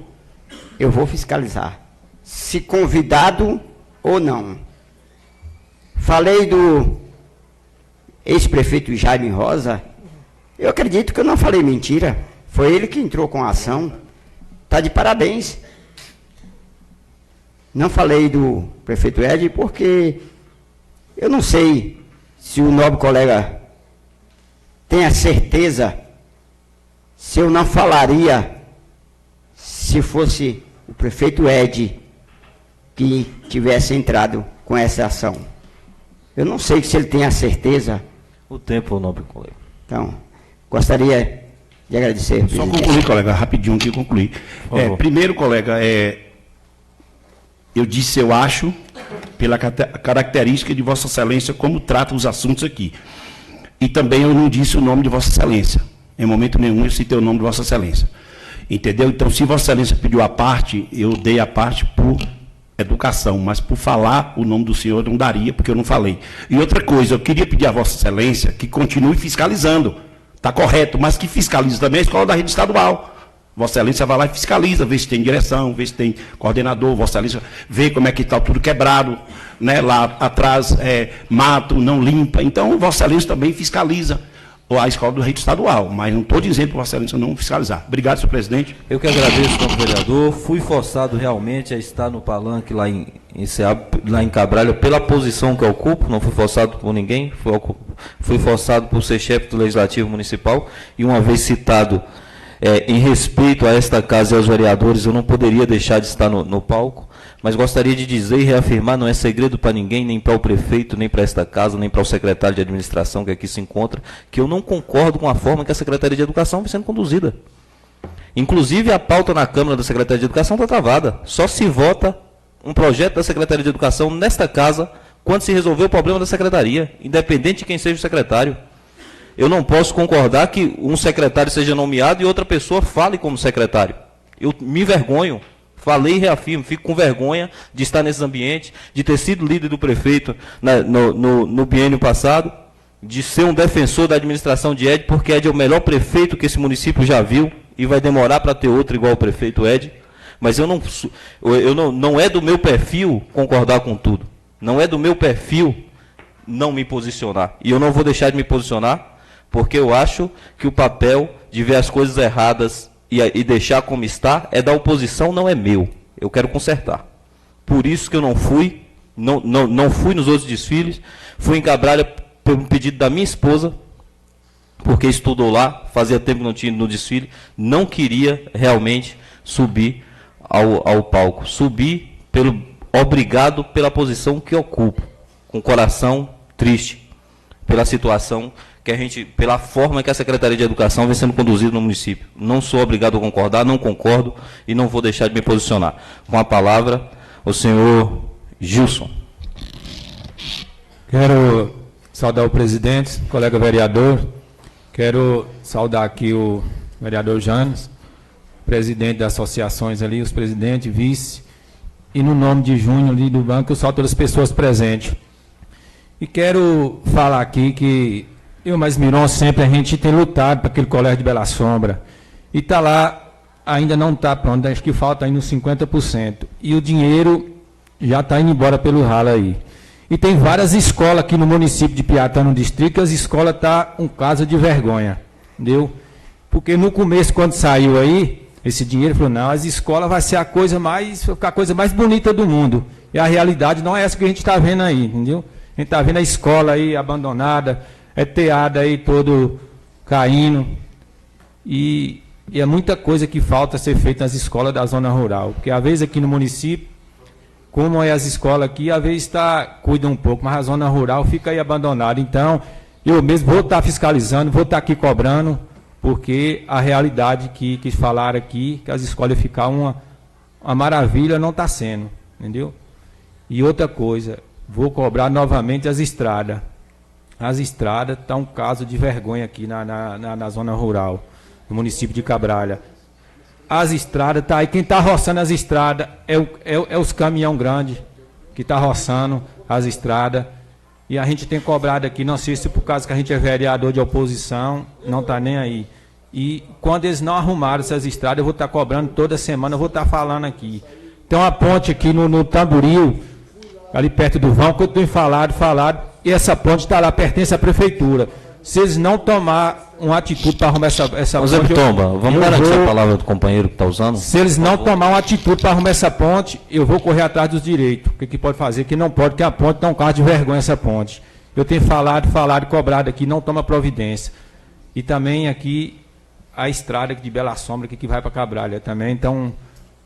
eu vou fiscalizar, se convidado ou não. Falei do ex-prefeito Jaime Rosa, eu acredito que eu não falei mentira, foi ele que entrou com a ação, está de parabéns. Não falei do prefeito Ed porque eu não sei se o nobre colega tem a certeza se eu não falaria se fosse o prefeito Ed que tivesse entrado com essa ação. Eu não sei se ele tem a certeza. O tempo, nobre colega. Então, gostaria de agradecer. Só concluir, colega, rapidinho que concluir. Primeiro, colega, eu disse eu acho, pela característica de Vossa Excelência, como trata os assuntos aqui. E também eu não disse o nome de Vossa Excelência. Em momento nenhum eu citei o nome de Vossa Excelência. Entendeu? Então, se Vossa Excelência pediu a parte, eu dei a parte por educação, mas por falar o nome do senhor não daria, porque eu não falei. E outra coisa, eu queria pedir a Vossa Excelência que continue fiscalizando. Está correto, mas que fiscalize também a escola da rede estadual. Vossa Excelência vai lá e fiscaliza, vê se tem direção, vê se tem coordenador, Vossa Excelência vê como é que está tudo quebrado, né? Lá atrás mato, não limpa. Então, Vossa Excelência também fiscaliza a escola do rede estadual, mas não estou dizendo para Vossa Excelência não fiscalizar. Obrigado, senhor presidente. Eu que agradeço como vereador, fui forçado realmente a estar no palanque lá em Cabralha pela posição que eu ocupo, não fui forçado por ninguém, fui forçado por ser chefe do Legislativo Municipal, e uma vez citado em respeito a esta casa e aos vereadores, eu não poderia deixar de estar no palco, mas gostaria de dizer e reafirmar, não é segredo para ninguém, nem para o prefeito, nem para esta casa, nem para o secretário de administração que aqui se encontra, que eu não concordo com a forma que a Secretaria de Educação vem sendo conduzida. Inclusive, a pauta na Câmara da Secretaria de Educação está travada. Só se vota um projeto da Secretaria de Educação nesta casa quando se resolver o problema da Secretaria, independente de quem seja o secretário. Eu não posso concordar que um secretário seja nomeado e outra pessoa fale como secretário. Eu me envergonho, falei e reafirmo, fico com vergonha de estar nesses ambientes, de ter sido líder do prefeito no biênio passado, de ser um defensor da administração de Ed, porque Ed é o melhor prefeito que esse município já viu e vai demorar para ter outro igual o prefeito Ed. Mas não é do meu perfil concordar com tudo. Não é do meu perfil não me posicionar. E eu não vou deixar de me posicionar, porque eu acho que o papel de ver as coisas erradas e deixar como está é da oposição, não é meu. Eu quero consertar. Por isso que eu não fui nos outros desfiles, fui em Cabralha pelo pedido da minha esposa, porque estudou lá, fazia tempo que não tinha ido no desfile, não queria realmente subir ao palco. Subi obrigado pela posição que ocupo, com o coração triste, pela situação pela forma que a Secretaria de Educação vem sendo conduzida no município. Não sou obrigado a concordar, não concordo e não vou deixar de me posicionar. Com a palavra, o senhor Gilson. Quero saudar o presidente, colega vereador. Quero saudar aqui o vereador Janes, presidente das associações ali, os presidentes, vice, e no nome de Júnior ali do banco, eu saúdo todas as pessoas presentes. E quero falar aqui que eu, mais Miron, sempre a gente tem lutado para aquele colégio de Bela Sombra. E está lá, ainda não está pronto, acho que falta ainda uns 50%. E o dinheiro já está indo embora pelo ralo aí. E tem várias escolas aqui no município de Piatã, no distrito, que as escolas estão um caso de vergonha. Entendeu? Porque no começo, quando saiu aí, esse dinheiro, falou, não, as escolas vai ser a coisa mais bonita do mundo. E a realidade não é essa que a gente está vendo aí, entendeu? A gente está vendo a escola aí abandonada, teada aí todo caindo. E é muita coisa que falta ser feita nas escolas da zona rural. Porque às vezes aqui no município, como é as escolas aqui, às vezes cuida um pouco, mas a zona rural fica aí abandonada. Então, eu mesmo vou estar fiscalizando, vou estar aqui cobrando, porque a realidade que falaram aqui, que as escolas ficar uma maravilha, não está sendo, entendeu? E outra coisa, vou cobrar novamente as estradas. As estradas estão um caso de vergonha aqui na zona rural, no município de Cabralha. As estradas, tá aí, quem está roçando as estradas é os caminhão grandes que está roçando as estradas. E a gente tem cobrado aqui, não sei se por causa que a gente é vereador de oposição, não está nem aí. E quando eles não arrumaram essas estradas, eu vou estar cobrando toda semana, eu vou estar falando aqui. Tem uma ponte aqui no Tamboril, ali perto do vão, que eu tenho falado, e essa ponte está lá, pertence à prefeitura. Se eles não tomar uma atitude para arrumar essa ponte... Tomba, vamos garantir a palavra do companheiro que está usando? Se eles não tomar uma atitude para arrumar essa ponte, eu vou correr atrás dos direitos. O que pode fazer? Que não pode, porque a ponte dá um caso de vergonha essa ponte. Eu tenho falado, cobrado aqui, não toma providência. E também aqui a estrada de Bela Sombra, que vai para Cabralha também. Então,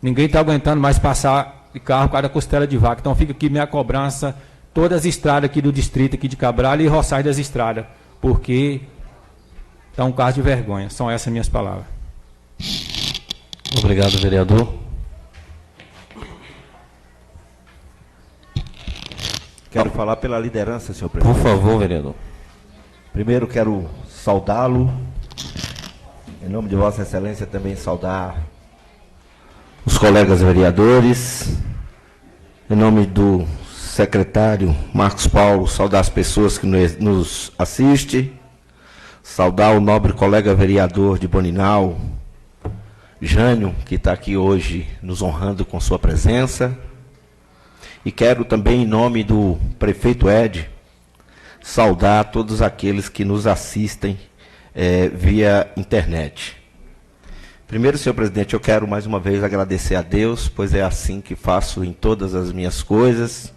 ninguém está aguentando mais passar de carro por causa da costela de vaca. Então, fica aqui minha cobrança, todas as estradas aqui do distrito aqui de Cabralha e Roçais das Estradas, porque está um caso de vergonha. São essas minhas palavras. Obrigado, vereador. Quero falar pela liderança, senhor presidente. Por favor, vereador. Primeiro quero saudá-lo. Em nome de Vossa Excelência também saudar os colegas vereadores. Em nome do secretário Marcos Paulo, saudar as pessoas que nos assistem. Saudar o nobre colega vereador de Boninal, Jânio, que está aqui hoje nos honrando com sua presença. E quero também, em nome do prefeito Ed, saudar todos aqueles que nos assistem via internet. Primeiro, senhor presidente, eu quero mais uma vez agradecer a Deus, pois é assim que faço em todas as minhas coisas.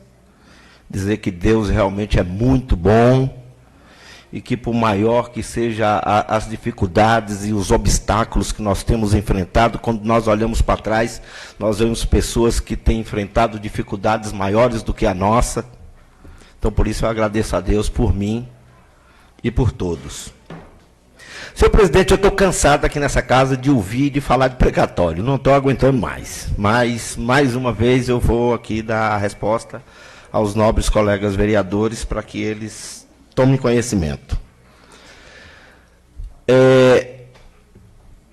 Dizer que Deus realmente é muito bom e que, por maior que seja as dificuldades e os obstáculos que nós temos enfrentado, quando nós olhamos para trás, nós vemos pessoas que têm enfrentado dificuldades maiores do que a nossa. Então, por isso, eu agradeço a Deus por mim e por todos. Senhor presidente, eu estou cansado aqui nessa casa de ouvir e de falar de precatório. Não estou aguentando mais. Mas, mais uma vez, eu vou aqui dar a resposta aos nobres colegas vereadores para que eles tomem conhecimento.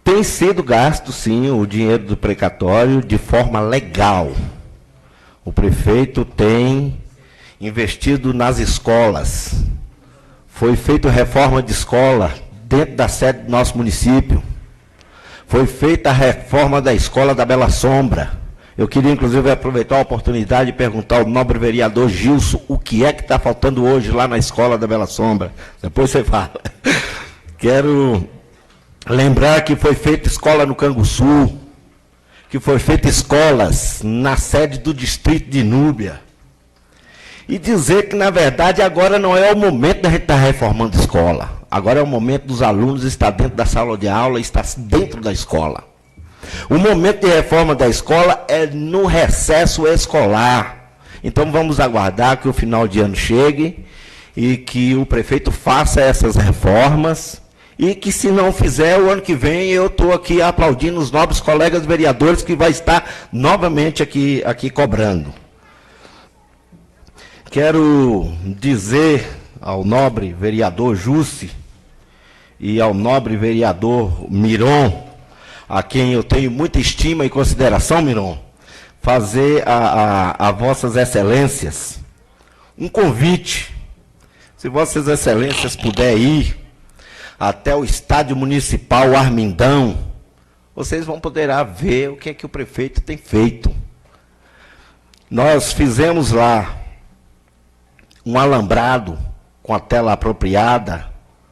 Tem sido gasto, sim, o dinheiro do precatório de forma legal. O prefeito tem investido nas escolas. Foi feita reforma de escola dentro da sede do nosso município. Foi feita a reforma da escola da Bela Sombra. Eu queria, inclusive, aproveitar a oportunidade de perguntar ao nobre vereador Gilson o que é que está faltando hoje lá na escola da Bela Sombra. Depois você fala. Quero lembrar que foi feita escola no Canguçu, que foi feita escolas na sede do distrito de Núbia. E dizer que, na verdade, agora não é o momento da gente estar reformando a escola. Agora é o momento dos alunos estar dentro da sala de aula, estar dentro da escola. O momento de reforma da escola é no recesso escolar. Então vamos aguardar que o final de ano chegue e que o prefeito faça essas reformas e que, se não fizer, o ano que vem eu estou aqui aplaudindo os nobres colegas vereadores que vai estar novamente aqui cobrando. Quero dizer ao nobre vereador Jussi e ao nobre vereador Miron, a quem eu tenho muita estima e consideração, Miron, fazer a vossas excelências um convite. Se vossas excelências puderem ir até o estádio municipal Armindão, vocês vão poder ver o que é que o prefeito tem feito. Nós fizemos lá um alambrado com a tela apropriada,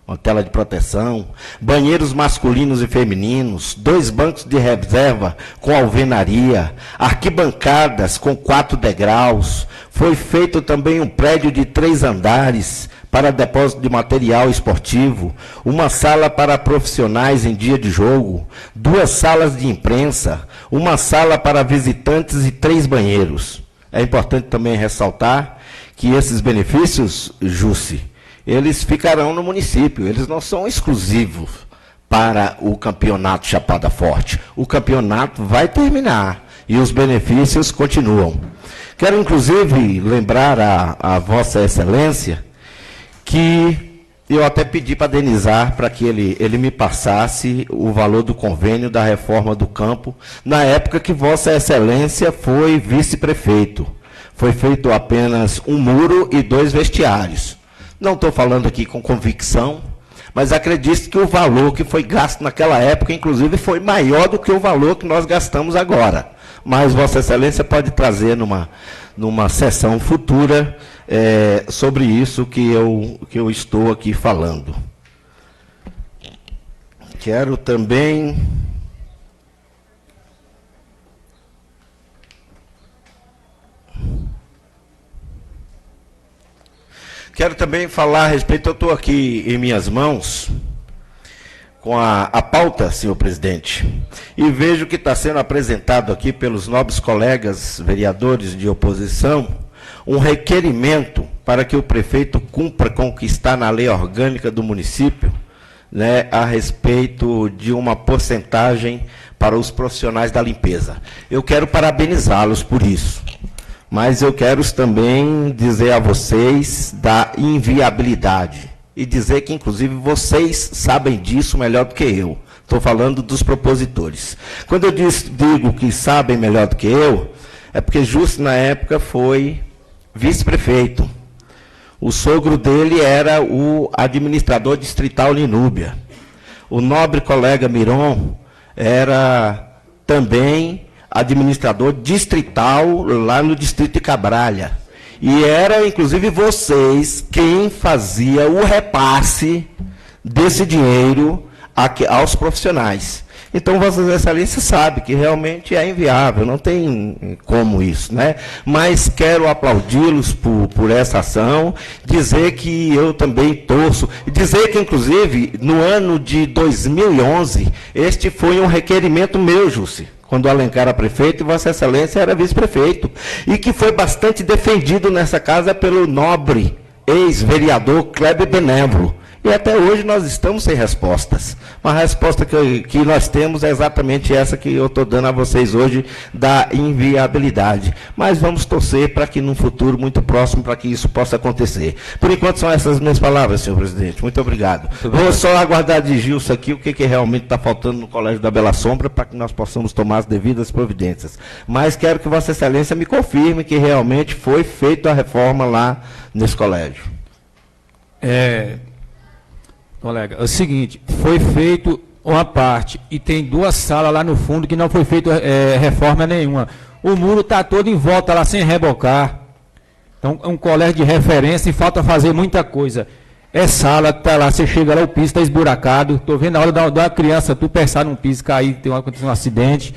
uma tela de proteção, banheiros masculinos e femininos, 2 bancos de reserva com alvenaria, arquibancadas com 4 degraus. Foi feito também um prédio de 3 andares para depósito de material esportivo, uma sala para profissionais em dia de jogo, 2 salas de imprensa, uma sala para visitantes e 3 banheiros. É importante também ressaltar que esses benefícios, Jussi, eles ficarão no município, eles não são exclusivos para o campeonato Chapada Forte. O campeonato vai terminar e os benefícios continuam. Quero, inclusive, lembrar a Vossa Excelência que eu até pedi para Denizar para que ele me passasse o valor do convênio da reforma do campo, na época que Vossa Excelência foi vice-prefeito. Foi feito apenas um muro e 2 vestiários. Não estou falando aqui com convicção, Mas acredite que o valor que foi gasto naquela época, inclusive, foi maior do que o valor que nós gastamos agora. Mas Vossa Excelência pode trazer numa sessão futura sobre isso que eu estou aqui falando. Quero também falar a respeito, eu estou aqui em minhas mãos com a pauta, senhor presidente, e vejo que está sendo apresentado aqui pelos nobres colegas vereadores de oposição um requerimento para que o prefeito cumpra com o que está na lei orgânica do município, né, a respeito de uma porcentagem para os profissionais da limpeza. Eu quero parabenizá-los por isso, mas eu quero também dizer a vocês da inviabilidade e dizer que, inclusive, vocês sabem disso melhor do que eu. Estou falando dos propositores. Quando eu digo que sabem melhor do que eu, é porque justo na época foi vice-prefeito. O sogro dele era o administrador distrital Linúbia. O nobre colega Miron era também administrador distrital lá no distrito de Cabralha. E era, inclusive, vocês quem fazia o repasse desse dinheiro aos profissionais. Então, Vossa Excelência sabe que realmente é inviável, não tem como isso, né? Mas quero aplaudi-los por essa ação, dizer que eu também torço, e dizer que, inclusive, no ano de 2011, este foi um requerimento meu, Jussi, quando o Alencar era prefeito e Vossa Excelência era vice-prefeito, e que foi bastante defendido nessa casa pelo nobre ex-vereador Kleber Benévolo. E até hoje nós estamos sem respostas. Uma resposta que nós temos é exatamente essa que eu estou dando a vocês hoje, da inviabilidade. Mas vamos torcer para que num futuro muito próximo, para que isso possa acontecer. Por enquanto são essas minhas palavras, senhor presidente. Muito obrigado. Vou só aguardar de Gilson aqui o que realmente está faltando no Colégio da Bela Sombra, para que nós possamos tomar as devidas providências. Mas quero que Vossa Excelência me confirme que realmente foi feita a reforma lá nesse colégio. Colega, é o seguinte, foi feito uma parte e tem 2 salas lá no fundo que não foi feita reforma nenhuma. O muro está todo em volta lá sem rebocar. Então é um colégio de referência e falta fazer muita coisa. Sala que está lá, você chega lá, o piso está esburacado. Estou vendo a hora da uma criança, tu pensar num piso cair, acontecer um acidente.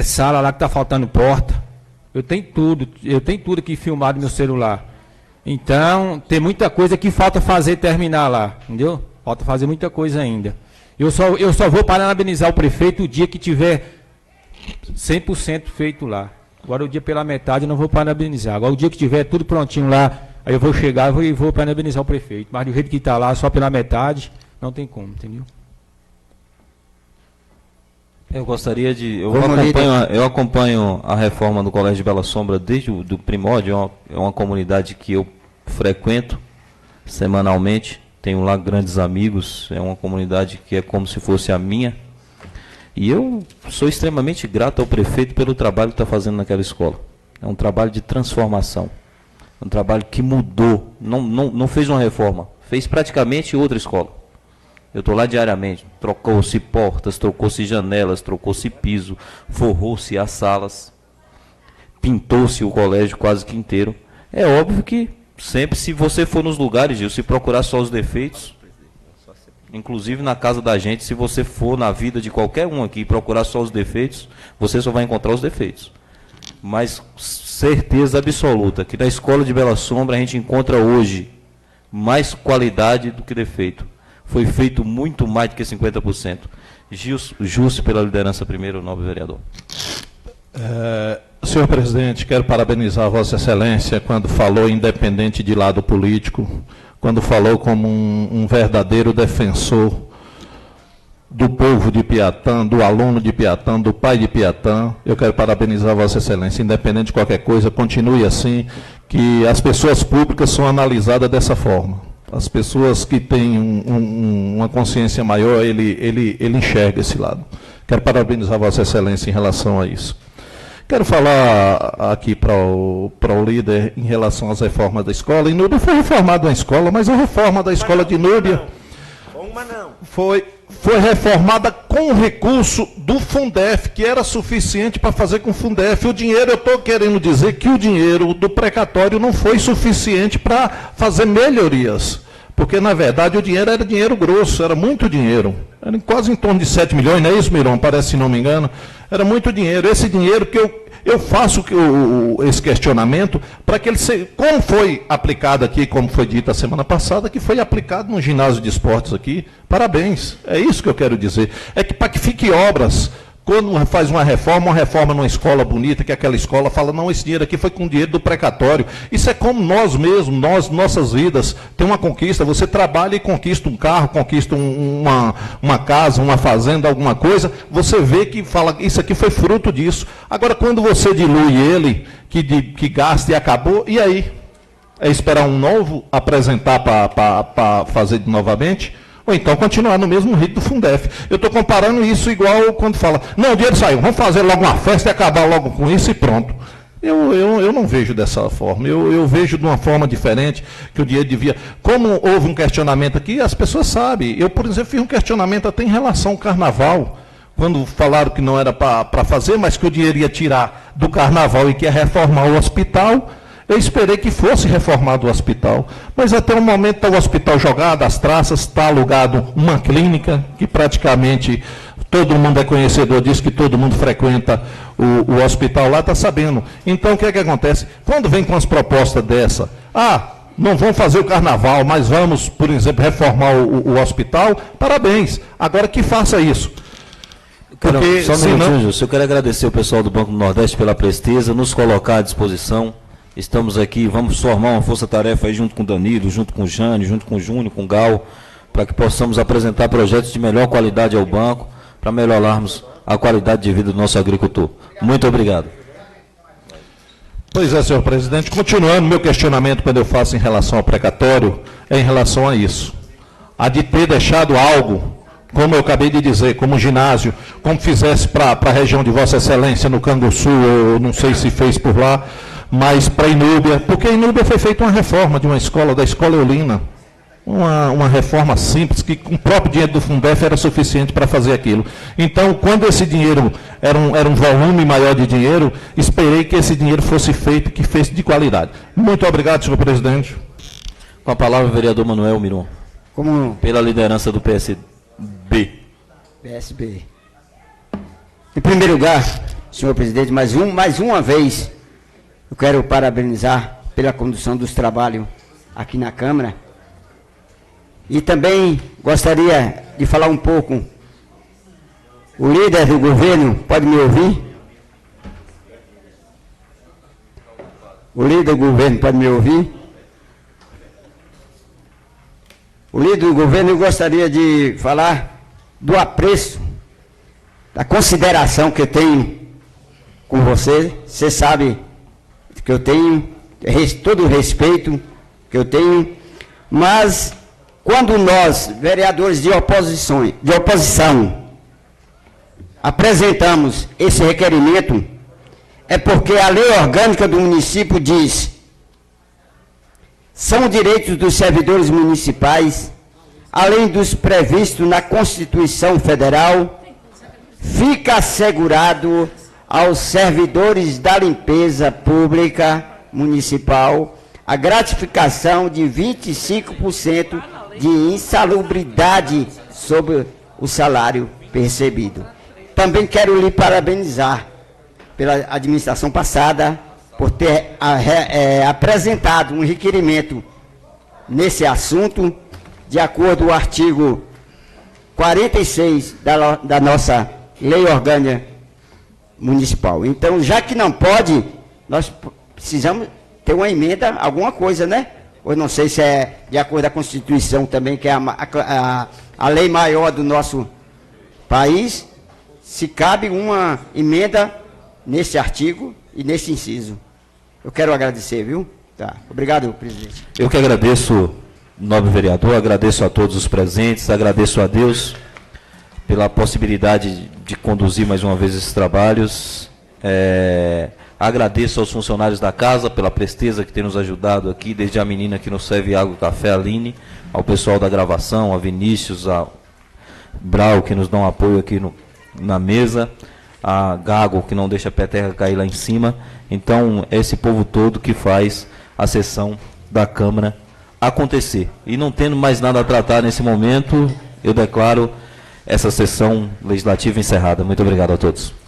Sala lá que está faltando porta. Eu tenho tudo aqui filmado no meu celular. Então, tem muita coisa que falta fazer terminar lá, entendeu? Falta fazer muita coisa ainda. Eu só vou parabenizar o prefeito o dia que tiver 100% feito lá. Agora o dia pela metade eu não vou parabenizar. Agora o dia que tiver tudo prontinho lá, aí eu vou chegar e vou parabenizar o prefeito. Mas do jeito que está lá, só pela metade, não tem como, entendeu? Eu gostaria de... Eu acompanho a reforma do Colégio de Bela Sombra desde o primórdio. É uma comunidade que eu frequento semanalmente. Tenho lá grandes amigos. É uma comunidade que é como se fosse a minha. E eu sou extremamente grato ao prefeito pelo trabalho que está fazendo naquela escola. É um trabalho de transformação. É um trabalho que mudou. Não fez uma reforma. Fez praticamente outra escola. Eu estou lá diariamente, trocou-se portas, trocou-se janelas, trocou-se piso, forrou-se as salas, pintou-se o colégio quase que inteiro. É óbvio que sempre, se você for nos lugares, Gil, se procurar só os defeitos, inclusive na casa da gente, se você for na vida de qualquer um aqui e procurar só os defeitos, você só vai encontrar os defeitos. Mas certeza absoluta que na escola de Bela Sombra a gente encontra hoje mais qualidade do que defeito. Foi feito muito mais do que 50%. Justo pela liderança primeiro, nobre vereador. Senhor presidente, quero parabenizar a Vossa Excelência quando falou independente de lado político, quando falou como um verdadeiro defensor do povo de Piatã, do aluno de Piatã, do pai de Piatã. Eu quero parabenizar a Vossa Excelência, independente de qualquer coisa, continue assim, que as pessoas públicas são analisadas dessa forma. As pessoas que têm uma consciência maior, ele enxerga esse lado. Quero parabenizar a Vossa Excelência em relação a isso. Quero falar aqui para o líder em relação às reformas da escola. Inúbia foi reformada uma escola, mas a reforma da escola de Inúbia foi reformada com o recurso do Fundef, que era suficiente para fazer com o Fundef. O dinheiro, eu estou querendo dizer que o dinheiro do precatório não foi suficiente para fazer melhorias. Porque, na verdade, o dinheiro era dinheiro grosso, era muito dinheiro. Era quase em torno de 7 milhões, não é isso, Miron? Parece, se não me engano. Era muito dinheiro. Esse dinheiro que eu faço esse questionamento para que ele seja, como foi aplicado aqui, como foi dito a semana passada, que foi aplicado no ginásio de esportes aqui, parabéns. É isso que eu quero dizer. É que para que fique obras, quando faz uma reforma numa escola bonita, que aquela escola fala, não, esse dinheiro aqui foi com dinheiro do precatório. Isso é como nós mesmos, nossas vidas, tem uma conquista, você trabalha e conquista um carro, conquista uma casa, uma fazenda, alguma coisa, você vê que fala, isso aqui foi fruto disso. Agora, quando você dilui ele, que gasta e acabou, e aí? É esperar um novo apresentar para fazer novamente? Ou então continuar no mesmo ritmo do Fundef. Eu estou comparando isso igual quando fala, não, o dinheiro saiu, vamos fazer logo uma festa e acabar logo com isso e pronto. Eu não vejo dessa forma, eu vejo de uma forma diferente, que o dinheiro devia... Como houve um questionamento aqui, as pessoas sabem. Eu, por exemplo, fiz um questionamento até em relação ao carnaval, quando falaram que não era para fazer, mas que o dinheiro ia tirar do carnaval e que ia reformar o hospital. Eu esperei que fosse reformado o hospital, mas até o momento está o hospital jogado, as traças, está alugado uma clínica, que praticamente todo mundo é conhecedor disso, que todo mundo frequenta o hospital lá, está sabendo. Então, o que é que acontece? Quando vem com as propostas dessa, não vamos fazer o carnaval, mas vamos, por exemplo, reformar o hospital, parabéns. Agora que faça isso. Porque, só um minutinho, eu quero agradecer o pessoal do Banco do Nordeste pela presteza, nos colocar à disposição. Estamos aqui, vamos formar uma força-tarefa aí junto com o Danilo, junto com o Jânio, junto com o Júnior, com o Gal, para que possamos apresentar projetos de melhor qualidade ao banco, para melhorarmos a qualidade de vida do nosso agricultor. Muito obrigado. Pois é, senhor presidente. Continuando, meu questionamento, quando eu faço em relação ao precatório, é em relação a isso. A de ter deixado algo, como eu acabei de dizer, como ginásio, como fizesse para a região de Vossa Excelência, no Canguçu, eu não sei se fez por lá, mas para Inúbia, porque a Inúbia foi feita uma reforma de uma escola, da Escola Eulina, uma reforma simples, que com o próprio dinheiro do Fundef era suficiente para fazer aquilo. Então, quando esse dinheiro era um volume maior de dinheiro, esperei que esse dinheiro fosse feito, que fosse de qualidade. Muito obrigado, senhor presidente. Com a palavra, o vereador Manuel Miron. Pela liderança do PSB. PSB. Em primeiro lugar, senhor presidente, mais uma vez, eu quero parabenizar pela condução dos trabalhos aqui na Câmara. E também gostaria de falar um pouco. O líder do governo, pode me ouvir? O líder do governo, pode me ouvir? O líder do governo, eu gostaria de falar do apreço, da consideração que eu tenho com você. Você sabe que eu tenho todo o respeito que eu tenho, mas quando nós, vereadores de oposição, apresentamos esse requerimento, é porque a lei orgânica do município diz: são direitos dos servidores municipais, além dos previstos na Constituição Federal, fica assegurado aos servidores da limpeza pública municipal a gratificação de 25% de insalubridade sobre o salário percebido. Também quero lhe parabenizar pela administração passada por ter apresentado um requerimento nesse assunto, de acordo com o artigo 46 da nossa lei orgânica municipal. Então, já que não pode, nós precisamos ter uma emenda, alguma coisa, né? Eu não sei se é de acordo com a Constituição também, que é a lei maior do nosso país, se cabe uma emenda nesse artigo e nesse inciso. Eu quero agradecer, viu? Tá. Obrigado, presidente. Eu que agradeço, nobre vereador, agradeço a todos os presentes, agradeço a Deus pela possibilidade de conduzir mais uma vez esses trabalhos Agradeço aos funcionários da casa pela presteza que tem nos ajudado aqui, desde a menina que nos serve água e café, a Aline, ao pessoal da gravação, a Vinícius, a Brau, que nos dão apoio aqui na mesa, a Gago, que não deixa a peteca cair lá em cima. Então, é esse povo todo que faz a sessão da Câmara acontecer. E não tendo mais nada a tratar nesse momento, eu declaro essa sessão legislativa encerrada. Muito obrigado a todos.